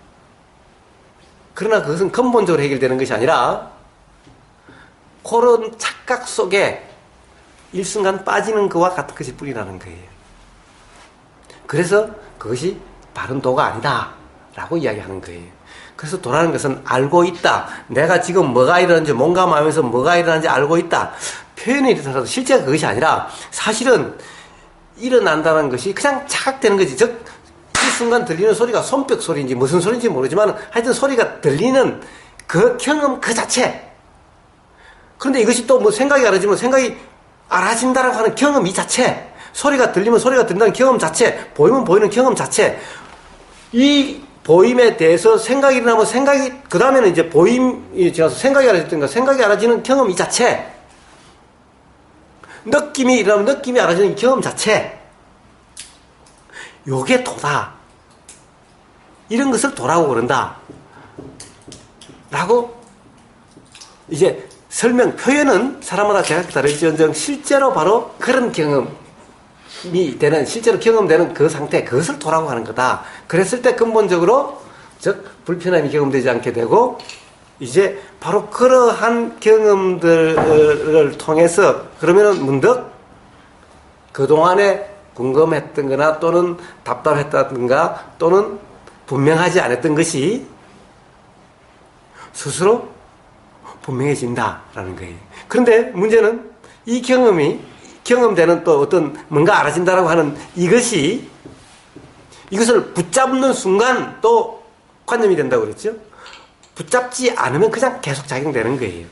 그러나 그것은 근본적으로 해결되는 것이 아니라 그런 착각 속에 일순간 빠지는 것과 같은 것일 뿐이라는 거예요. 그래서 그것이 바른 도가 아니다 라고 이야기하는 거예요. 그래서 도라는 것은 알고 있다, 내가 지금 뭐가 일어나는지 몸감하면서 뭐가 일어나는지 알고 있다, 표현이 일어나서 실제가 그것이 아니라 사실은 일어난다는 것이 그냥 착각되는 거지. 즉 이 순간 들리는 소리가 손뼉 소리인지 무슨 소리인지 모르지만 하여튼 소리가 들리는 그 경험 그 자체. 그런데 이것이 또 뭐 생각이 알아지면 생각이 알아진다라고 하는 경험 이 자체, 소리가 들리면 소리가 들린다는 경험 자체, 보이면 보이는 경험 자체, 이 보임에 대해서 생각이 일어나면 생각이, 그 다음에는 이제 보임이 지나서 생각이 알아지든가 생각이 알아지는 경험 이 자체, 느낌이 일어나면 느낌이 알아지는 경험 자체, 요게 도다. 이런 것을 도라고 그런다 라고 이제 설명, 표현은 사람마다 제각기 다를지언정 실제로 바로 그런 경험, 되는, 실제로 경험되는 그 상태, 그것을 도라고 하는 거다. 그랬을 때 근본적으로, 즉, 불편함이 경험되지 않게 되고, 이제 바로 그러한 경험들을 통해서, 그러면은 문득 그동안에 궁금했던 거나 또는 답답했다든가 또는 분명하지 않았던 것이 스스로 분명해진다라는 거예요. 그런데 문제는 이 경험이 경험되는 또 어떤 뭔가 알아진다라고 하는 이것이 이것을 붙잡는 순간 또 관념이 된다고 그랬죠. 붙잡지 않으면 그냥 계속 작용되는 거예요.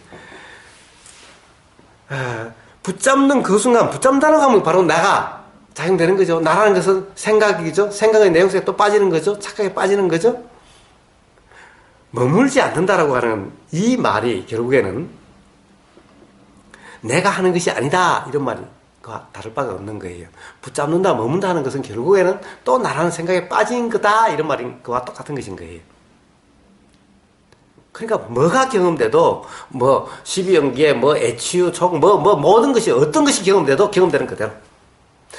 붙잡는 그 순간, 붙잡는다고 하면 바로 나가 작용되는 거죠. 나라는 것은 생각이죠. 생각의 내용 속에 또 빠지는 거죠. 착각에 빠지는 거죠. 머물지 않는다라고 하는 이 말이 결국에는 내가 하는 것이 아니다 이런 말과 다를 바가 없는 거예요. 붙잡는다, 머문다 하는 것은 결국에는 또 나라는 생각에 빠진 거다 이런 말인 거와 똑같은 것인 거예요. 그러니까 뭐가 경험돼도 뭐 시비연기에 뭐 애치유, 촉, 모든 것이 어떤 것이 경험돼도 경험되는 그대로.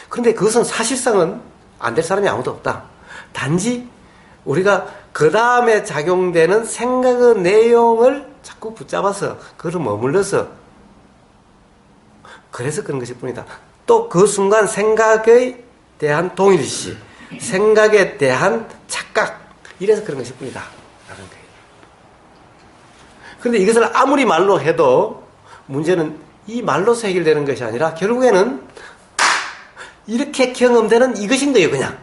그런데 그것은 사실상은 안 될 사람이 아무도 없다. 단지 우리가 그 다음에 작용되는 생각의 내용을 자꾸 붙잡아서 그걸 머물러서 그래서 그런 것일 뿐이다. 또 그 순간 생각에 대한 동일시, 생각에 대한 착각, 이래서 그런 것일 뿐이다 라는 거예요. 그런데 이것을 아무리 말로 해도 문제는 이 말로서 해결되는 것이 아니라 결국에는 이렇게 경험되는 이것인 거예요. 그냥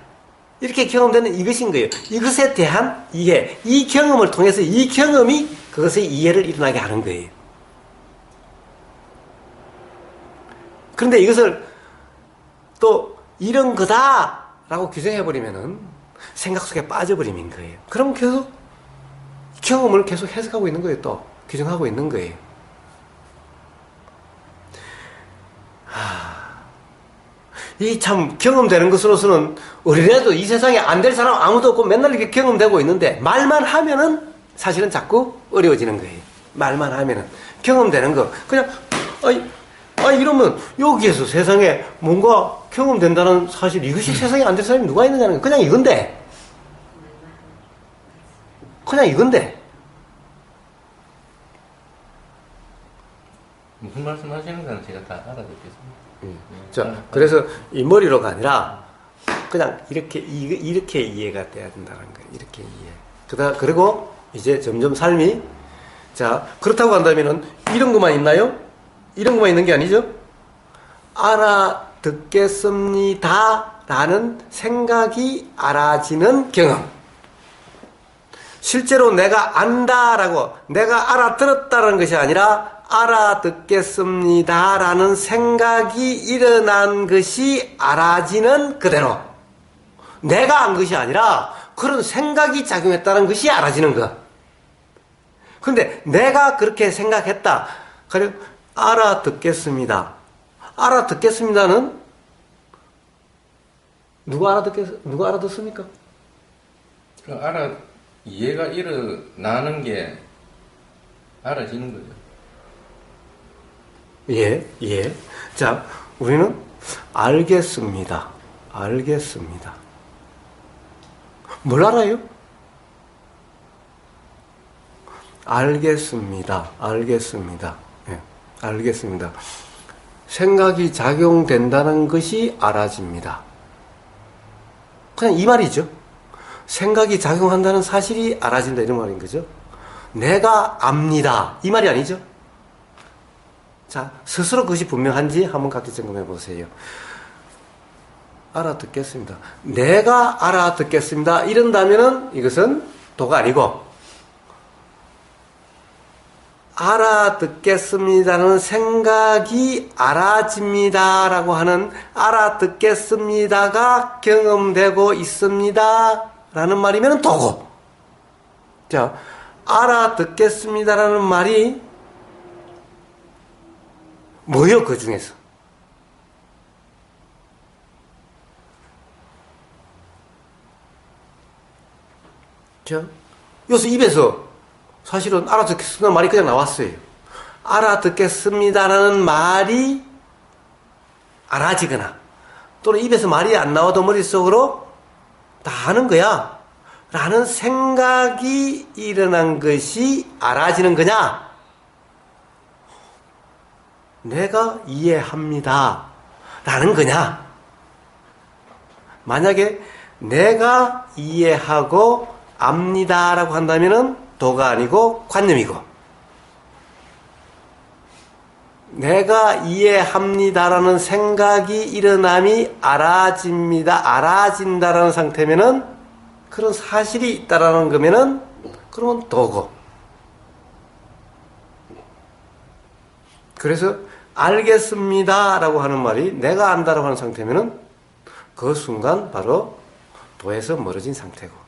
이렇게 경험되는 이것인 거예요. 이것에 대한 이해, 이 경험을 통해서 이 경험이 그것의 이해를 일어나게 하는 거예요. 그런데 이것을 또 이런 거다라고 규정해버리면은 생각 속에 빠져버리는 거예요. 그럼 계속 경험을 계속 해석하고 있는 거예요. 또 규정하고 있는 거예요. 이 참 경험되는 것으로서는 우리라도 이 세상에 안 될 사람 아무도 없고 맨날 이렇게 경험되고 있는데 말만 하면은 사실은 자꾸 어려워지는 거예요. 말만 하면은 경험되는 거 그냥 이러면 여기에서 세상에 뭔가 경험된다는 사실 이것이 세상에 안 될 사람이 누가 있느냐는 거 그냥 이건데 무슨 말씀 하시는 건지 제가 다 알아듣겠습니다. 자, 그래서 이 머리로가 아니라 그냥 이렇게 이해가 돼야 된다는 거예요. 이렇게 이해. 그리고 이제 점점 삶이 자 그렇다고 한다면은 이런 것만 있나요? 이런 것만 있는 게 아니죠. 알아듣겠습니다라는 생각이 알아지는 경험. 실제로 내가 안다라고 내가 알아들었다는 것이 아니라 알아듣겠습니다라는 생각이 일어난 것이 알아지는 그대로 내가 안 것이 아니라 그런 생각이 작용했다는 것이 알아지는 것. 그런데 내가 그렇게 생각했다. 그래 알아듣겠습니다. 알아듣겠습니다는 누가 알아듣습니까? 이해가 일어나는 게 알아지는 거죠. 예. 자, 우리는 알겠습니다. 뭘 알아요? 알겠습니다. 예, 알겠습니다. 생각이 작용된다는 것이 알아집니다. 그냥 이 말이죠. 생각이 작용한다는 사실이 알아진다 이런 말인 거죠. 내가 압니다. 이 말이 아니죠. 자, 스스로 그것이 분명한지 한번 각기 점검해 보세요. 알아듣겠습니다. 내가 알아듣겠습니다. 이런다면은 이것은 도가 아니고 알아듣겠습니다는 생각이 알아집니다라고 하는 알아듣겠습니다가 경험되고 있습니다라는 말이면 도고. 자, 알아듣겠습니다라는 말이 뭐요, 그 중에서? 자, 여기서 입에서 사실은 알아듣겠습니다 말이 그냥 나왔어요. 알아듣겠습니다라는 말이 알아지거나 또는 입에서 말이 안 나와도 머릿속으로 다 하는 거야 라는 생각이 일어난 것이 알아지는 거냐? 내가 이해합니다 라는 거냐? 만약에 내가 이해하고 압니다 라고 한다면은 도가 아니고 관념이고, 내가 이해합니다라는 생각이 일어남이 알아진다라는 상태면은 그런 사실이 있다라는 거면은 그러면 도고. 그래서 알겠습니다라고 하는 말이 내가 안다라고 하는 상태면은 그 순간 바로 도에서 멀어진 상태고.